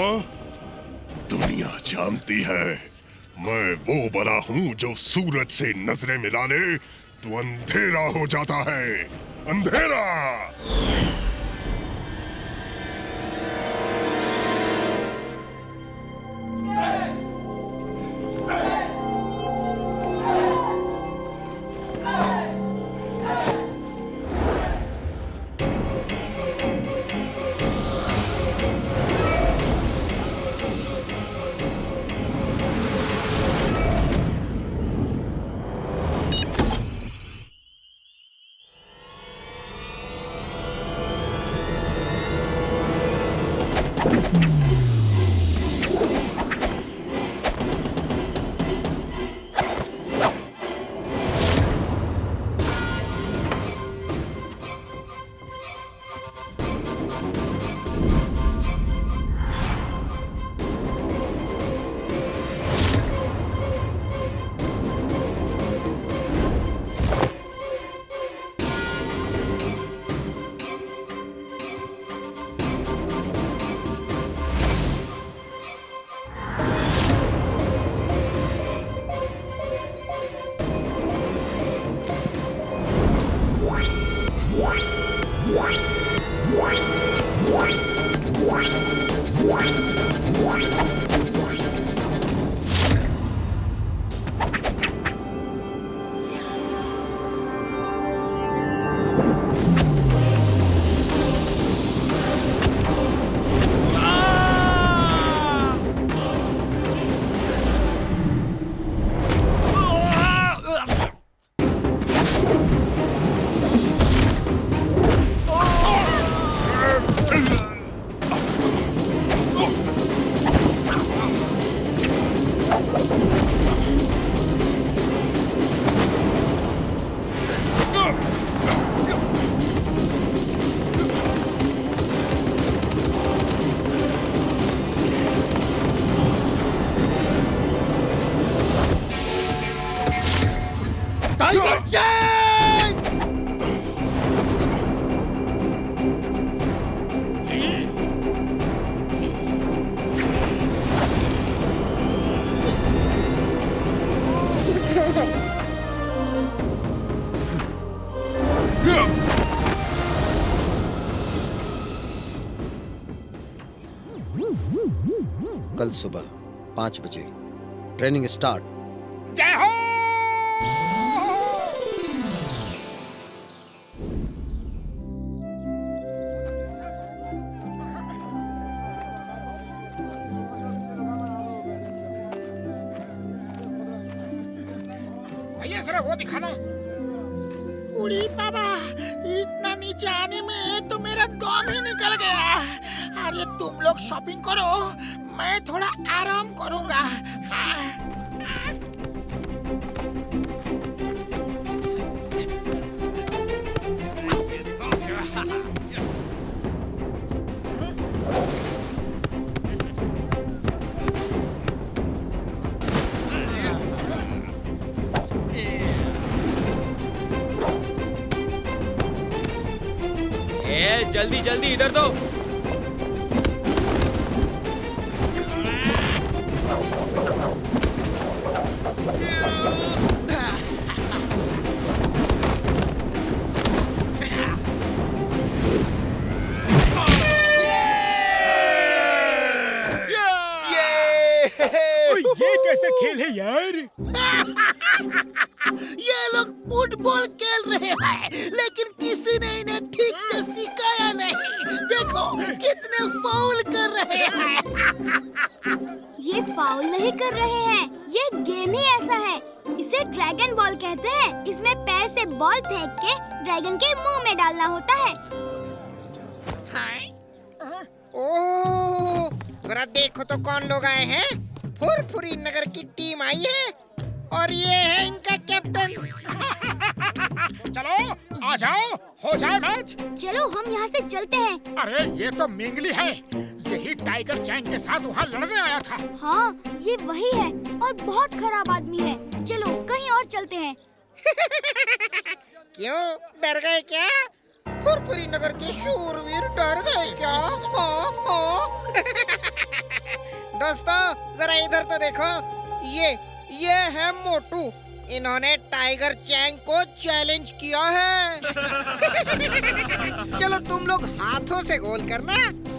दुनिया जानती है मैं वो बला हूँ जो सूरज से नजरें मिला ले तो अंधेरा हो जाता है। अंधेरा। Tiger Chang! कल सुबह 5 बजे ट्रेनिंग स्टार्ट। जय हो। भैया जरा वो दिखाना। उड़ी बाबा, इतना नीचे आने में तो मेरा दम ही निकल गया। अरे तुम लोग शॉपिंग करो, मैं थोड़ा आराम करूंगा। जल्दी जल्दी इधर दो। ये कैसा खेल है यार? ये लोग फुटबॉल खेल रहे हैं, लेकिन किसी ने इन्हें ठीक से सिखाया नहीं। देखो कितने फाउल कर रहे हैं। ये फाउल नहीं कर रहे हैं, ये गेम ही ऐसा है। इसे ड्रैगन बॉल कहते हैं। इसमें पैर से बॉल फेंक के ड्रैगन के मुंह में डालना होता है। ओह, जरा देखो तो कौन लोग आए हैं। फुरफुरी नगर की टीम आई है और ये है इनका कैप्टन। चलो आ जाओ, हो जाए मैच। चलो हम यहाँ से चलते हैं। अरे ये तो मिंगली है, यही टाइगर चैंग के साथ वहाँ लड़ने आया था। हाँ ये वही है और बहुत खराब आदमी है। चलो कहीं और चलते हैं। क्यों, डर गए क्या? फुरफुरी नगर के शूरवीर डर गए क्या? दोस्तों जरा इधर तो देखो, ये है मोटू। इन्होंने टाइगर चैंग को चैलेंज किया है। चलो तुम लोग हाथों से गोल करना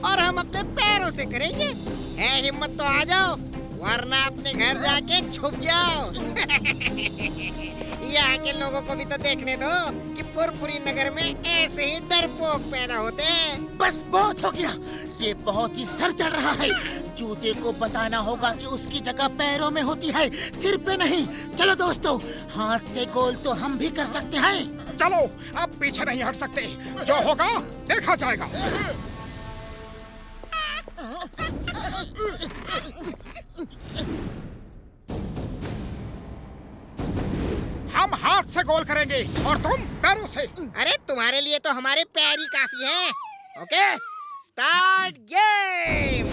और हम अपने पैरों से करेंगे। है हिम्मत तो आ जाओ, वरना अपने घर जाके छुप जाओ। यहाँ के लोगों को भी तो देखने दो कि फुरफुरी नगर में ऐसे ही डरपोक पैदा होते हैं। बस बहुत हो गया, ये बहुत ही सर चढ़ रहा है। जूते को बताना होगा कि उसकी जगह पैरों में होती है, सिर पे नहीं। चलो दोस्तों, हाथ से गोल तो हम भी कर सकते हैं। चलो अब पीछे नहीं हट सकते, जो होगा देखा जाएगा। हम हाथ से गोल करेंगे और तुम पैरों से। अरे तुम्हारे लिए तो हमारे पैर ही काफी हैं। Okay, start game.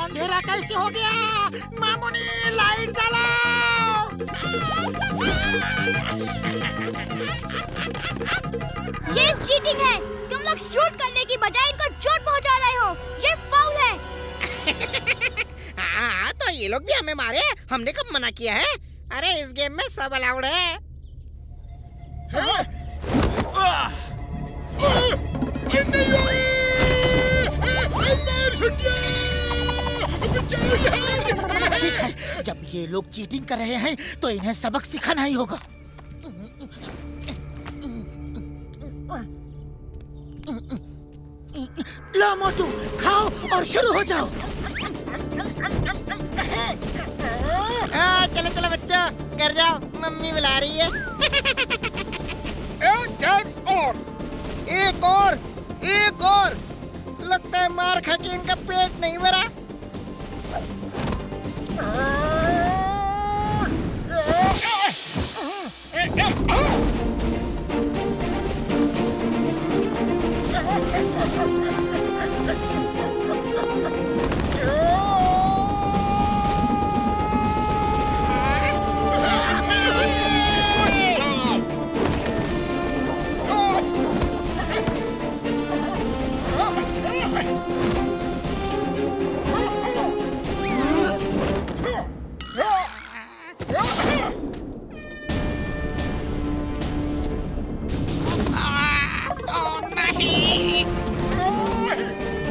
अंधेरा कैसे हो गया? मामूनी लाइट जलाओ। ये चीटिंग है। तुम लोग शूट करने की बजाय इनको चोट पहुंचा रहे हो। ये फाउल है। हाँ तो ये लोग भी हमें मारे, हमने कब मना किया है? अरे इस गेम में सब अलाउड है। ठीक है, जब ये लोग चीटिंग कर रहे हैं तो इन्हें सबक सिखाना ही होगा। लो मोटू, खाओ और शुरू हो जाओ। चलो चलो बच्चों, घर जाओ, मम्मी बुला रही है। एक और, एक लगता है मार खा के इनका पेट नहीं भरा।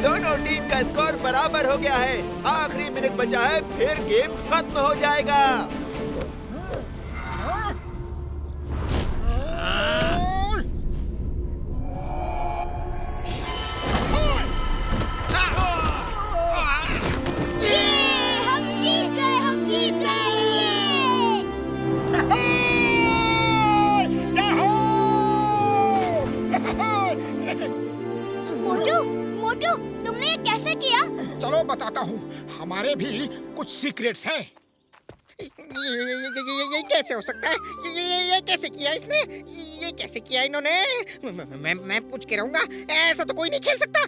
दोनों टीम का स्कोर बराबर हो गया है। आखिरी मिनट बचा है, फिर गेम खत्म हो जाएगा। चलो बताता हूँ, हमारे भी कुछ सीक्रेट्स हैं। ये कैसे हो सकता है? ये कैसे किया इसने? ये कैसे किया इन्होंने? मैं पूछ के रहूंगा, ऐसा तो कोई नहीं खेल सकता।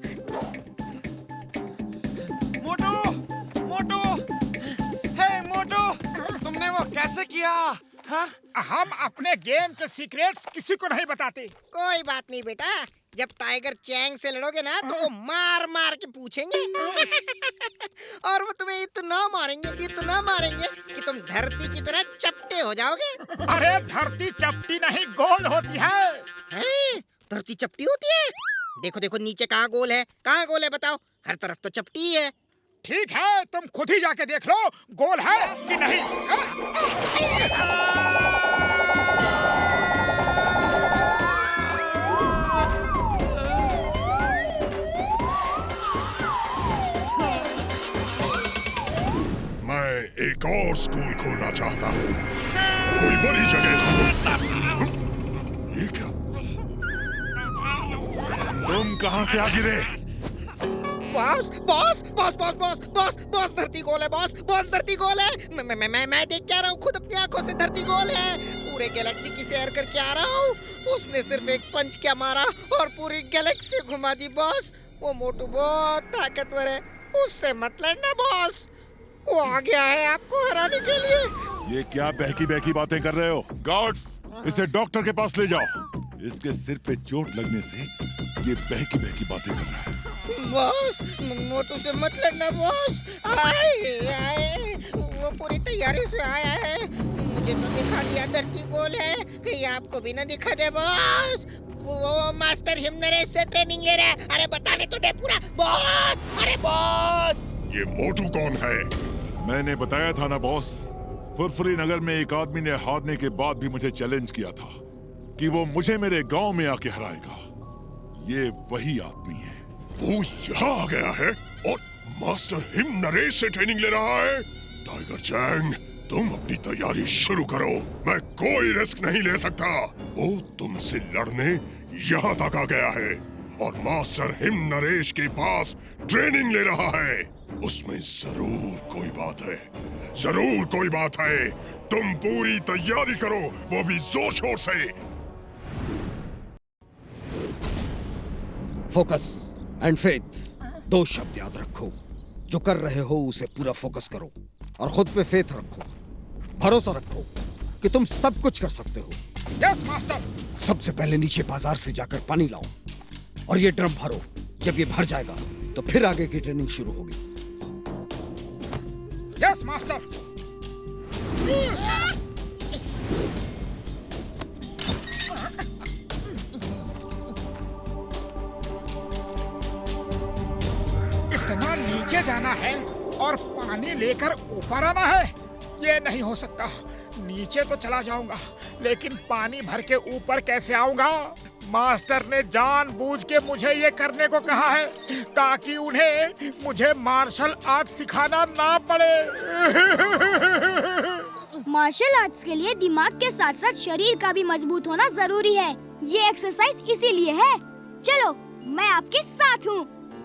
मोटू, मोटू, हे मोटू, तुमने वो कैसे किया? हाँ? हम अपने गेम के सीक्रेट्स किसी को नहीं बताते। कोई बात नहीं बेटा, जब टाइगर चैंग से लड़ोगे ना तो वो मार मार के पूछेंगे और वो तुम्हें इतना मारेंगे कि तुम धरती की तरह चपटे हो जाओगे। अरे धरती चपटी नहीं, गोल होती है। धरती चपटी होती है? देखो देखो नीचे कहाँ गोल है, कहाँ गोल है बताओ? हर तरफ तो चपटी है। ठीक है, तुम खुद ही जाके देख लो गोल है कि नहीं। मैं एक और स्कूल खोलना चाहता हूँ, कोई बड़ी जगह ढूंढो। ये क्या? तुम कहाँ से आ गिरे? Boss boss boss boss boss boss boss धरती गोल है, बॉस धरती गोल है। मैं देख के आ रहा हूँ, खुद अपनी आंखों से धरती गोल है। पूरे गैलेक्सी की सैर करके आ रहा हूँ। उसने सिर्फ एक पंच क्या मारा और पूरी गैलेक्सी घुमा दी बॉस। वो मोटू बहुत ताकतवर है, उससे मत लड़ना बॉस। वो आ गया है आपको हराने के लिए। ये क्या बहकी बहकी बातें कर रहे हो? गार्ड्स, इसे डॉक्टर के पास ले जाओ। इसके सिर पे चोट लगने से ये बहकी बहकी बातें कर रहा है। बॉस मोटू से मत लड़ना बॉस। आए वो पूरी तैयारी से आया है। मुझे तो दिखा दिया धरती गोल है, कहीं आपको भी ना दिखा दे बॉस। वो मास्टर हिमनरेश से ट्रेनिंग ले रहा है। अरे बताने तो दे पूरा बॉस। अरे बॉस, ये मोटू कौन है? मैंने बताया था ना बॉस, फुरफुरी नगर में एक आदमी ने हारने के बाद भी मुझे चैलेंज किया था कि वो मुझे मेरे गांव में आके हराएगा। ये वही आदमी है। वो यहाँ आ गया है और मास्टर हिमनरेश से ट्रेनिंग ले रहा है। टाइगर चैंग, तुम अपनी तैयारी शुरू करो, मैं कोई रिस्क नहीं ले सकता। वो तुमसे लड़ने यहाँ तक आ गया है और मास्टर हिमनरेश के पास ट्रेनिंग ले रहा है। उसमें जरूर कोई बात है। तुम पूरी तैयारी करो, वो भी जोर शोर से। फोकस एंड फेथ, दो शब्द याद रखो। जो कर रहे हो उसे पूरा फोकस करो और खुद पे फेथ रखो, भरोसा रखो कि तुम सब कुछ कर सकते हो। Yes master. सबसे पहले नीचे बाजार से जाकर पानी लाओ और ये ड्रम भरो। जब ये भर जाएगा तो फिर आगे की ट्रेनिंग शुरू होगी। Yes master. इतना नीचे जाना है और पानी लेकर ऊपर आना है? ये नहीं हो सकता। नीचे तो चला जाऊंगा, लेकिन पानी भर के ऊपर कैसे आऊंगा? मास्टर ने जानबूझ के मुझे ये करने को कहा है ताकि उन्हें मुझे मार्शल आर्ट सिखाना ना पड़े। मार्शल आर्ट्स के लिए दिमाग के साथ साथ शरीर का भी मजबूत होना जरूरी है। ये एक्सरसाइज इसीलिए है। चलो, मैं आपके साथ हूँ।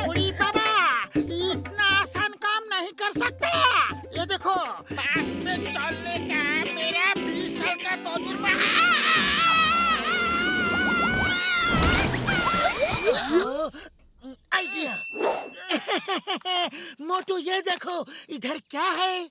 बूढ़ी बाबा, इतना आसान काम नहीं कर सकता। ये देखो, पास में चलने का मेरा 20 साल का तजुर्बा है। आइडिया। मोटू, ये देखो, इधर क्या है?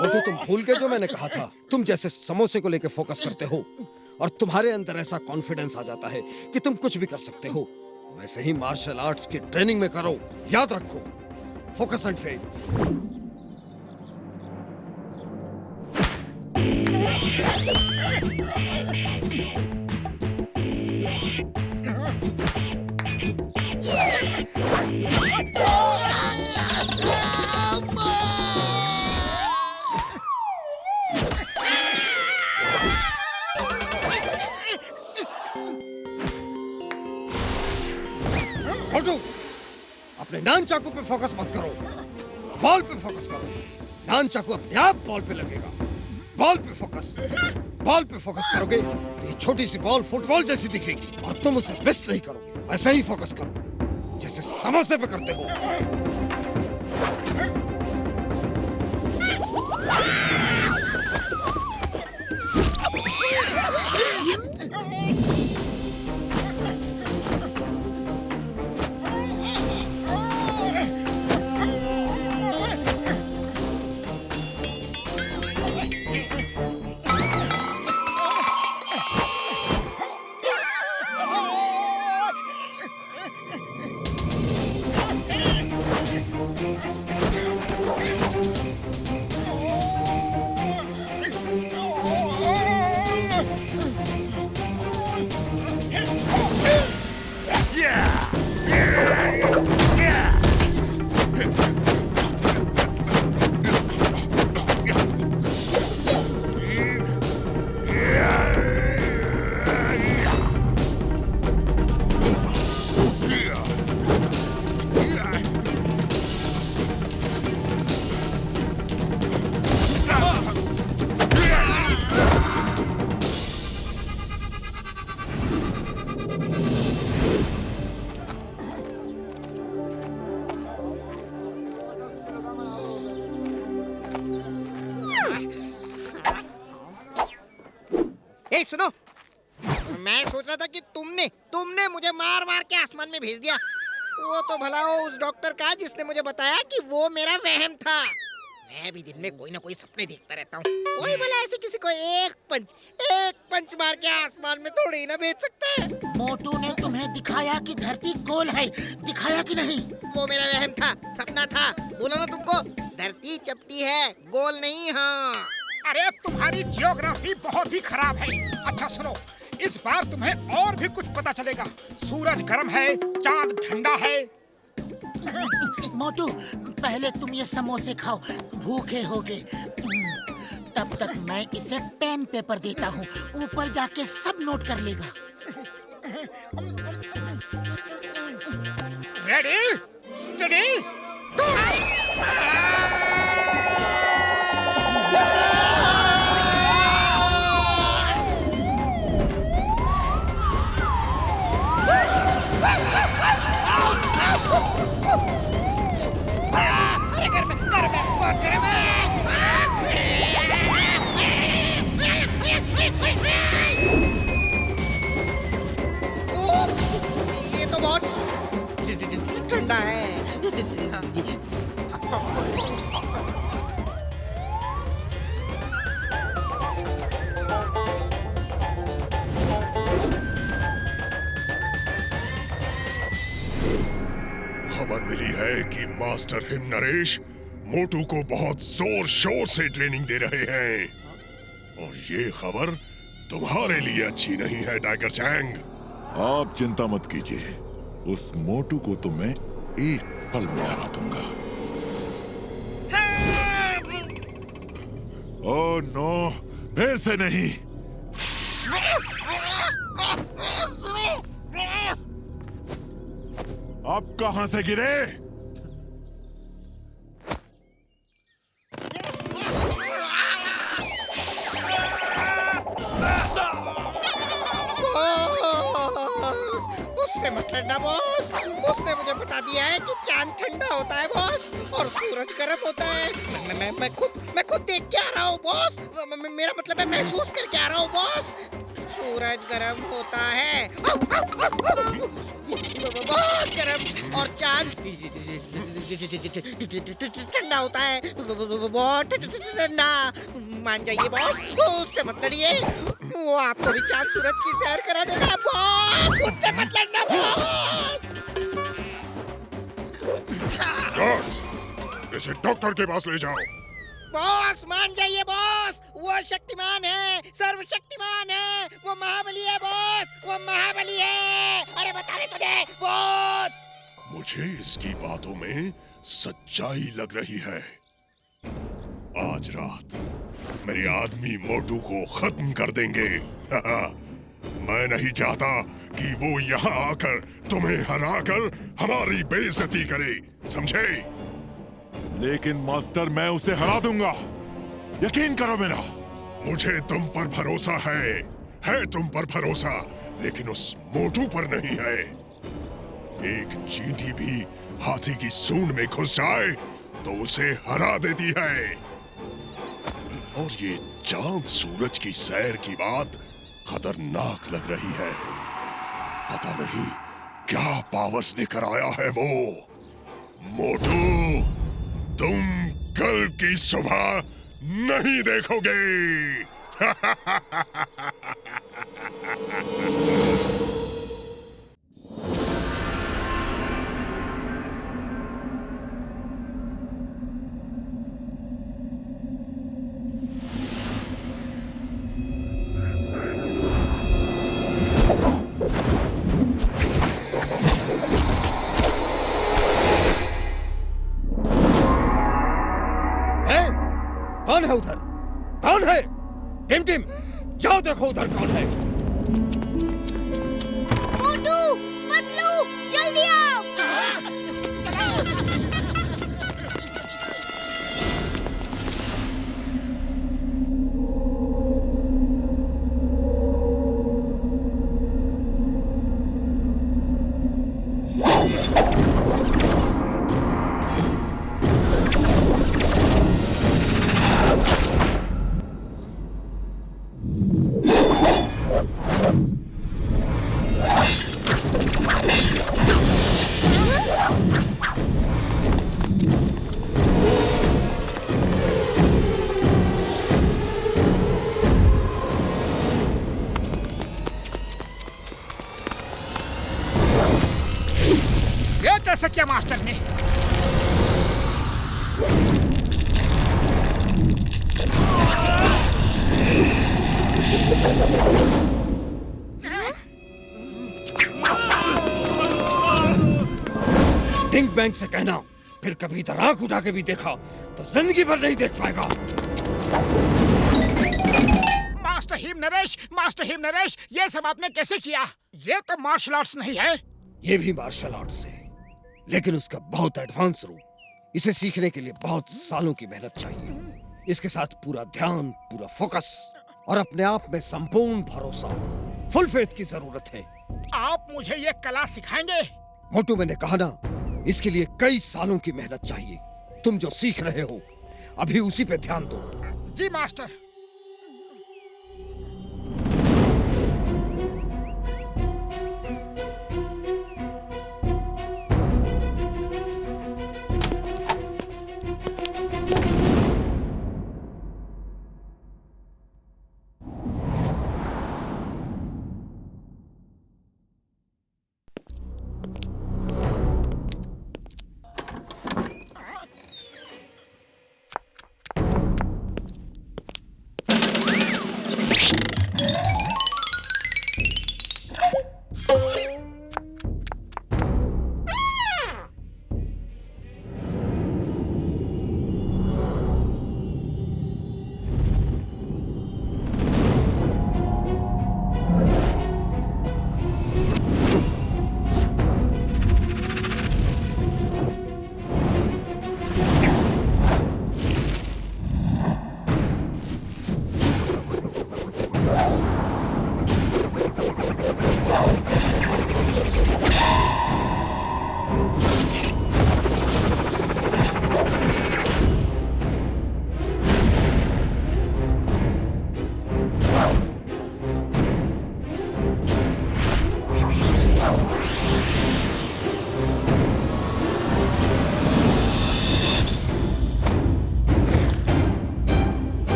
मोटू, तुम भूल गए जो मैंने कहा था? तुम जैसे समोसे को लेके फोकस करते हो और तुम्हारे अंदर ऐसा कॉन्फिडेंस आ जाता है कि तुम कुछ भी कर सकते हो, वैसे ही मार्शल आर्ट्स की ट्रेनिंग में करो। याद रखो, फोकस एंड फेथ। मोटू, अपने नान चाकू पे फोकस मत करो, बॉल पे फोकस करो। नान चाकू अपने आप बॉल पे लगेगा। बॉल पे फोकस। बॉल पे फोकस करोगे तो ये छोटी सी बॉल फुटबॉल जैसी दिखेगी और तुम उसे मिस नहीं करोगे। वैसे ही फोकस करो जैसे समोसे पे करते हो। ए सुनो, मैं सोच रहा था कि तुमने मुझे मार मार के आसमान में भेज दिया। वो तो भला हो उस डॉक्टर का जिसने मुझे बताया कि वो मेरा वहम था। मैं भी दिन में कोई ना कोई सपने देखता रहता हूँ। कोई भला ऐसे किसी को एक पंच मार के आसमान में थोड़ी ना भेज सकता है। मोटू ने तुम्हें दिखाया कि धरती गोल है, दिखाया कि नहीं? वो मेरा वहम था, सपना था। बोला ना तुमको, धरती चपटी है, गोल नहीं। हाँ, अरे तुम्हारी जियोग्राफी बहुत ही खराब है। अच्छा सुनो, इस बार तुम्हें और भी कुछ पता चलेगा। सूरज गर्म है, चांद ठंडा है। मोटू, पहले तुम ये समोसे खाओ, भूखे होगे। तब तक मैं इसे पेन पेपर देता हूँ, ऊपर जाके सब नोट कर लेगा। रेडी, स्टडी, ये तो बहुत ठंडा है। खबर मिली है कि मास्टर हिम नरेश मोटू को बहुत जोर शोर से ट्रेनिंग दे रहे हैं, और ये खबर तुम्हारे लिए अच्छी नहीं है टाइगर चैंग। आप चिंता मत कीजिए, उस मोटू को तो मैं एक पल में हरा दूंगा। ओह नो, फिर से नहीं। अब कहां से गिरे? उससे मत लड़ना बॉस। उसने मुझे बता दिया है कि चांद ठंडा होता है बॉस और सूरज गर्म होता है। मैं खुद देख के आ रहा हूँ बॉस। मेरा मतलब है महसूस करके आ रहा हूँ बॉस। सूरज गर्म होता है, बहुत गर्म, और चांद ठंडा होता है, बहुत ठंडा। मान जाइए बॉस, उससे मत लड़िए। वो आपको भी चांद सूरज की सैर करा देगा बॉस। उससे मत लड़ना बॉस। इसे डॉक्टर के पास ले जाओ। बॉस मान जाइए बॉस, वो शक्तिमान है, सर्वशक्तिमान है, वो महाबली है बॉस, वो महाबली है। अरे बता रहे तुझे बॉस। मुझे इसकी बातों में सच्चाई लग रही है। आज रात मेरे आदमी मोटू को खत्म कर देंगे। मैं नहीं चाहता कि वो यहाँ आकर तुम्हें हराकर हमारी बेइज्जती करे, समझे? लेकिन मास्टर, मैं उसे हरा दूंगा, यकीन करो मेरा। मुझे तुम पर भरोसा है तुम पर भरोसा, लेकिन उस मोटू पर नहीं है। एक चींटी भी हाथी की सूंड में घुस जाए तो उसे हरा देती है। और ये चांद सूरज की सैर की बात खतरनाक लग रही है। पता नहीं क्या पावस लेकर आया है वो। मोटू, तुम कल की सुबह नहीं देखोगे। कौन है उधर? कौन है? टिम, जाओ देखो उधर कौन है। मोटू, पतलू, जल्दी आओ। कैसे किया मास्टर ने? थिंक बैंक से कहना फिर कभी इधर आंख उठा के भी देखा तो जिंदगी भर नहीं देख पाएगा। मास्टर हिम नरेश, ये सब आपने कैसे किया? ये तो मार्शल आर्ट्स नहीं है। ये भी मार्शल आर्ट्स है, लेकिन उसका बहुत एडवांस रूप। इसे सीखने के लिए बहुत सालों की मेहनत चाहिए। इसके साथ पूरा ध्यान, पूरा फोकस और अपने आप में संपूर्ण भरोसा, फुल फेथ की जरूरत है। आप मुझे ये कला सिखाएंगे? मोटू, मैंने कहा ना, इसके लिए कई सालों की मेहनत चाहिए। तुम जो सीख रहे हो अभी उसी पे ध्यान दो। जी मास्टर।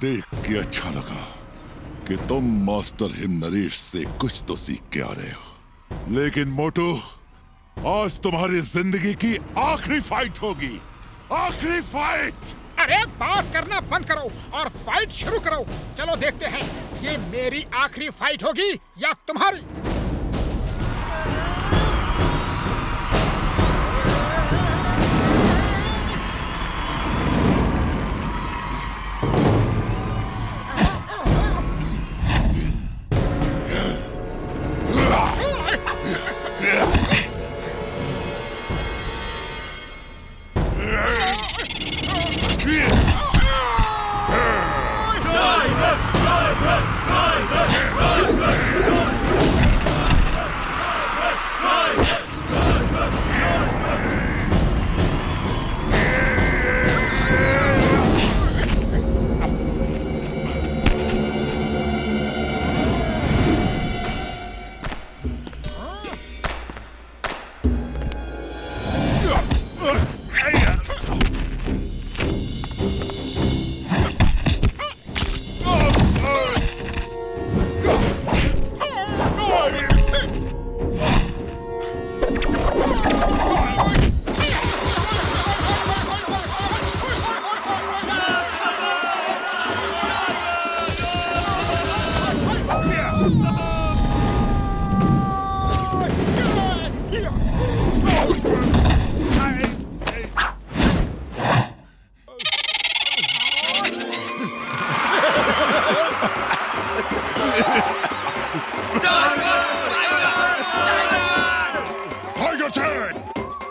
देख के अच्छा लगा कि तुम मास्टर हिम नरेश से कुछ तो सीख के आ रहे हो। लेकिन मोटू, आज तुम्हारी जिंदगी की आखिरी फाइट होगी। आखिरी फाइट। अरे बात करना बंद करो और फाइट शुरू करो। चलो देखते हैं ये मेरी आखिरी फाइट होगी या तुम्हारी।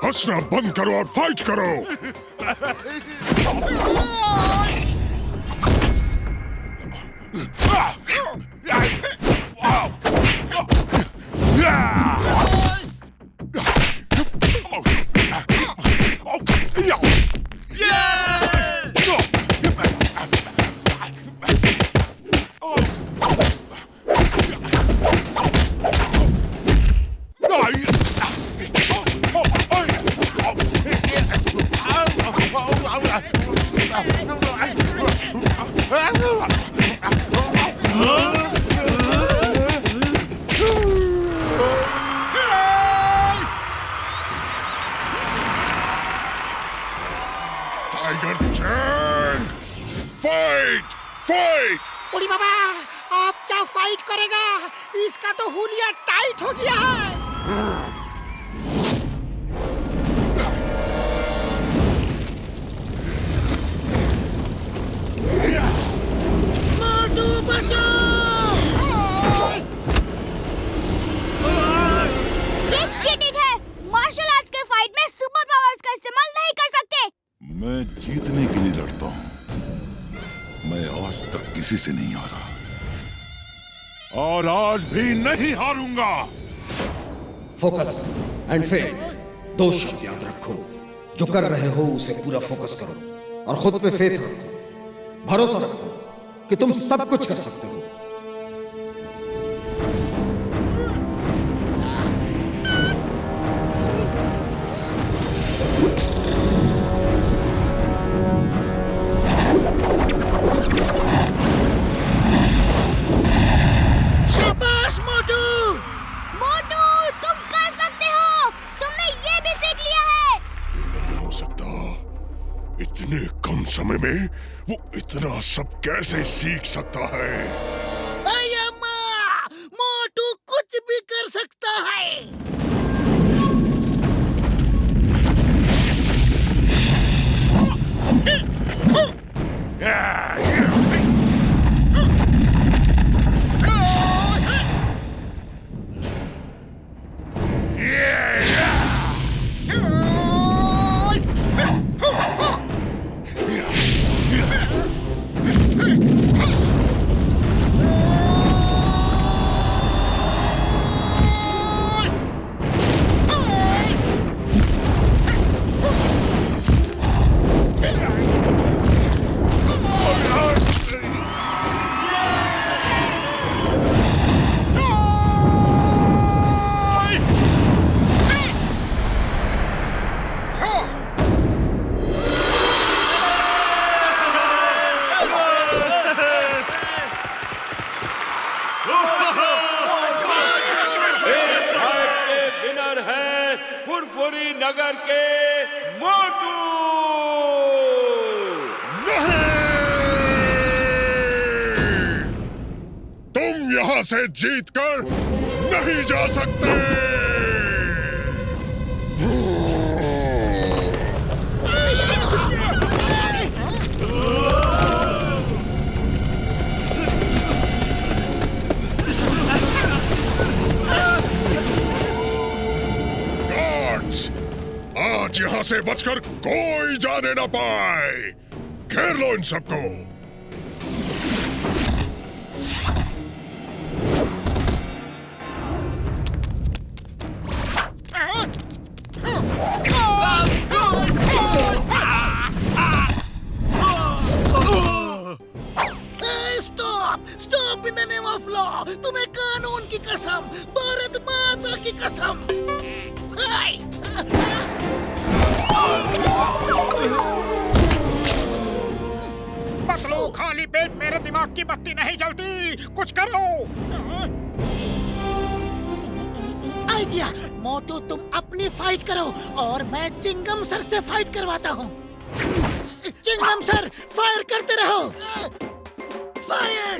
हंसना बंद करो और फाइट करो। Tiger Chang, fight fight. उड़ी बाबा, आप क्या फाइट करेगा? इसका तो हुलिया टाइट हो गया है। मोटू बचाओ! ये चीटिंग है। मार्शल आर्ट्स के फाइट में सुपर पावर्स का इस्तेमाल नहीं कर सकते। मैं जीतने के लिए लड़ता हूं। मैं आज तक किसी से नहीं हारा और आज भी नहीं हारूंगा। फोकस एंड फेथ, दो शब्द याद रखो। जो कर रहे हो उसे पूरा फोकस करो और खुद पे फेथ रखो। भरोसा रखो कि तुम सब कुछ कर सकते हो। शाबाश मोटू! मोटू, तुम कर सकते हो। तुमने ये भी सीख लिया है। नहीं हो सकता। इतने कम समय में वो इतना सब कैसे सीख सकता है? अय्यम्मा! मोटू कुछ भी कर सकता है। फुरफुरी नगर के मोटू। तुम यहाँ से जीतकर नहीं जा सकते। गार्ड्स, आज यहाँ से बचकर कोई जाने ना पाए। घेर लो इन सबको। Stop in the name of law. तुम्हें कानून की कसम, भारत माता की कसम। पतलू, खाली पेट मेरे दिमाग की बत्ती नहीं जलती। कुछ करो। आइडिया। मोटू, तुम अपनी फाइट करो और मैं चिंगम सर से फाइट करवाता हूँ। चिंगम सर, फायर करते रहो। फायर।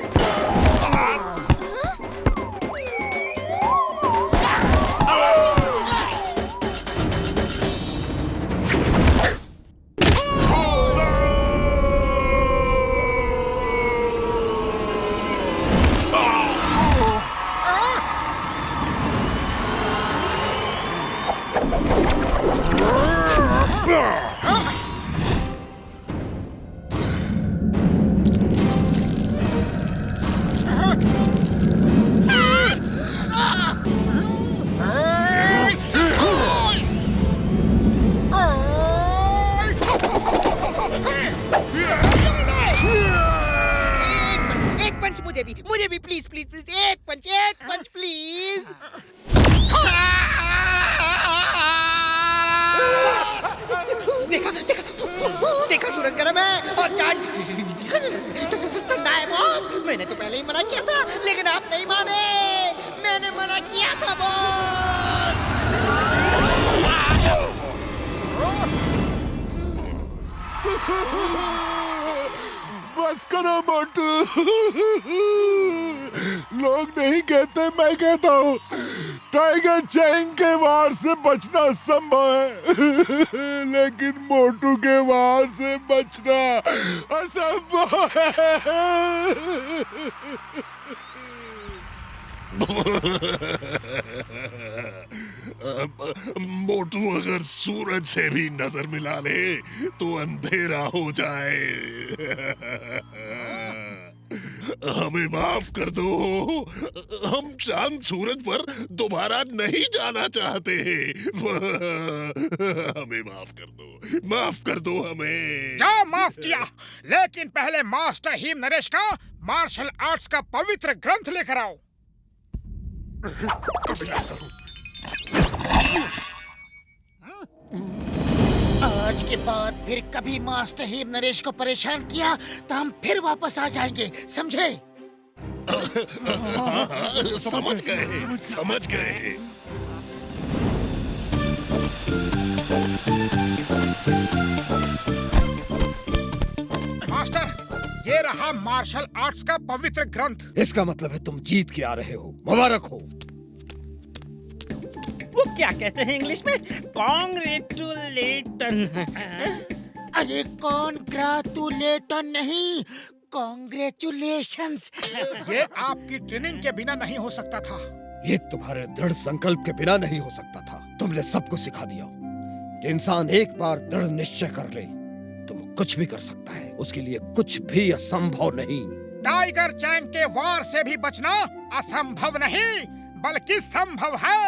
मुझे भी प्लीज प्लीज प्लीज एक पंच प्लीज। देखा देखा देखा, सूरज गर्म है और चांद ठंडा है बॉस। मैंने तो पहले ही मना किया था, लेकिन आप नहीं माने। मैंने मना किया था बॉस। बस करो मोटू। लोग नहीं कहते, मैं कहता हूँ। टाइगर चैंग के वार से बचना संभव है, लेकिन मोटू के वार से बचना असंभव है। मोटू अगर सूरज से भी नजर मिला ले तो अंधेरा हो जाए। हमें माफ कर दो। हम चांद सूरज पर दोबारा नहीं जाना चाहते। हमें माफ कर दो, माफ कर दो हमें। जाओ, माफ किया, लेकिन पहले मास्टर हिम नरेश का मार्शल आर्ट्स का पवित्र ग्रंथ लेकर आओ। आज के बाद फिर कभी मास्टर हिम नरेश को परेशान किया तो हम फिर वापस आ जाएंगे, समझे? समझ गए, समझ गए। मास्टर, ये रहा मार्शल आर्ट्स का पवित्र ग्रंथ। इसका मतलब है तुम जीत के आ रहे हो। मुबारक हो। वो क्या कहते हैं इंग्लिश में? कॉन्ग्रेचुलेटन। अरे कॉन्ग्रेचुलेटन नहीं, कॉन्ग्रेचुलेशंस। ये आपकी ट्रेनिंग के बिना नहीं हो सकता था। ये तुम्हारे दृढ़ संकल्प के बिना नहीं हो सकता था। तुमने सबको सिखा दिया कि इंसान एक बार दृढ़ निश्चय कर ले तो वो कुछ भी कर सकता है। उसके लिए कुछ भी असंभव नहीं। टाइगर चैंग के वार से भी बचना असंभव नहीं, बल्कि संभव है।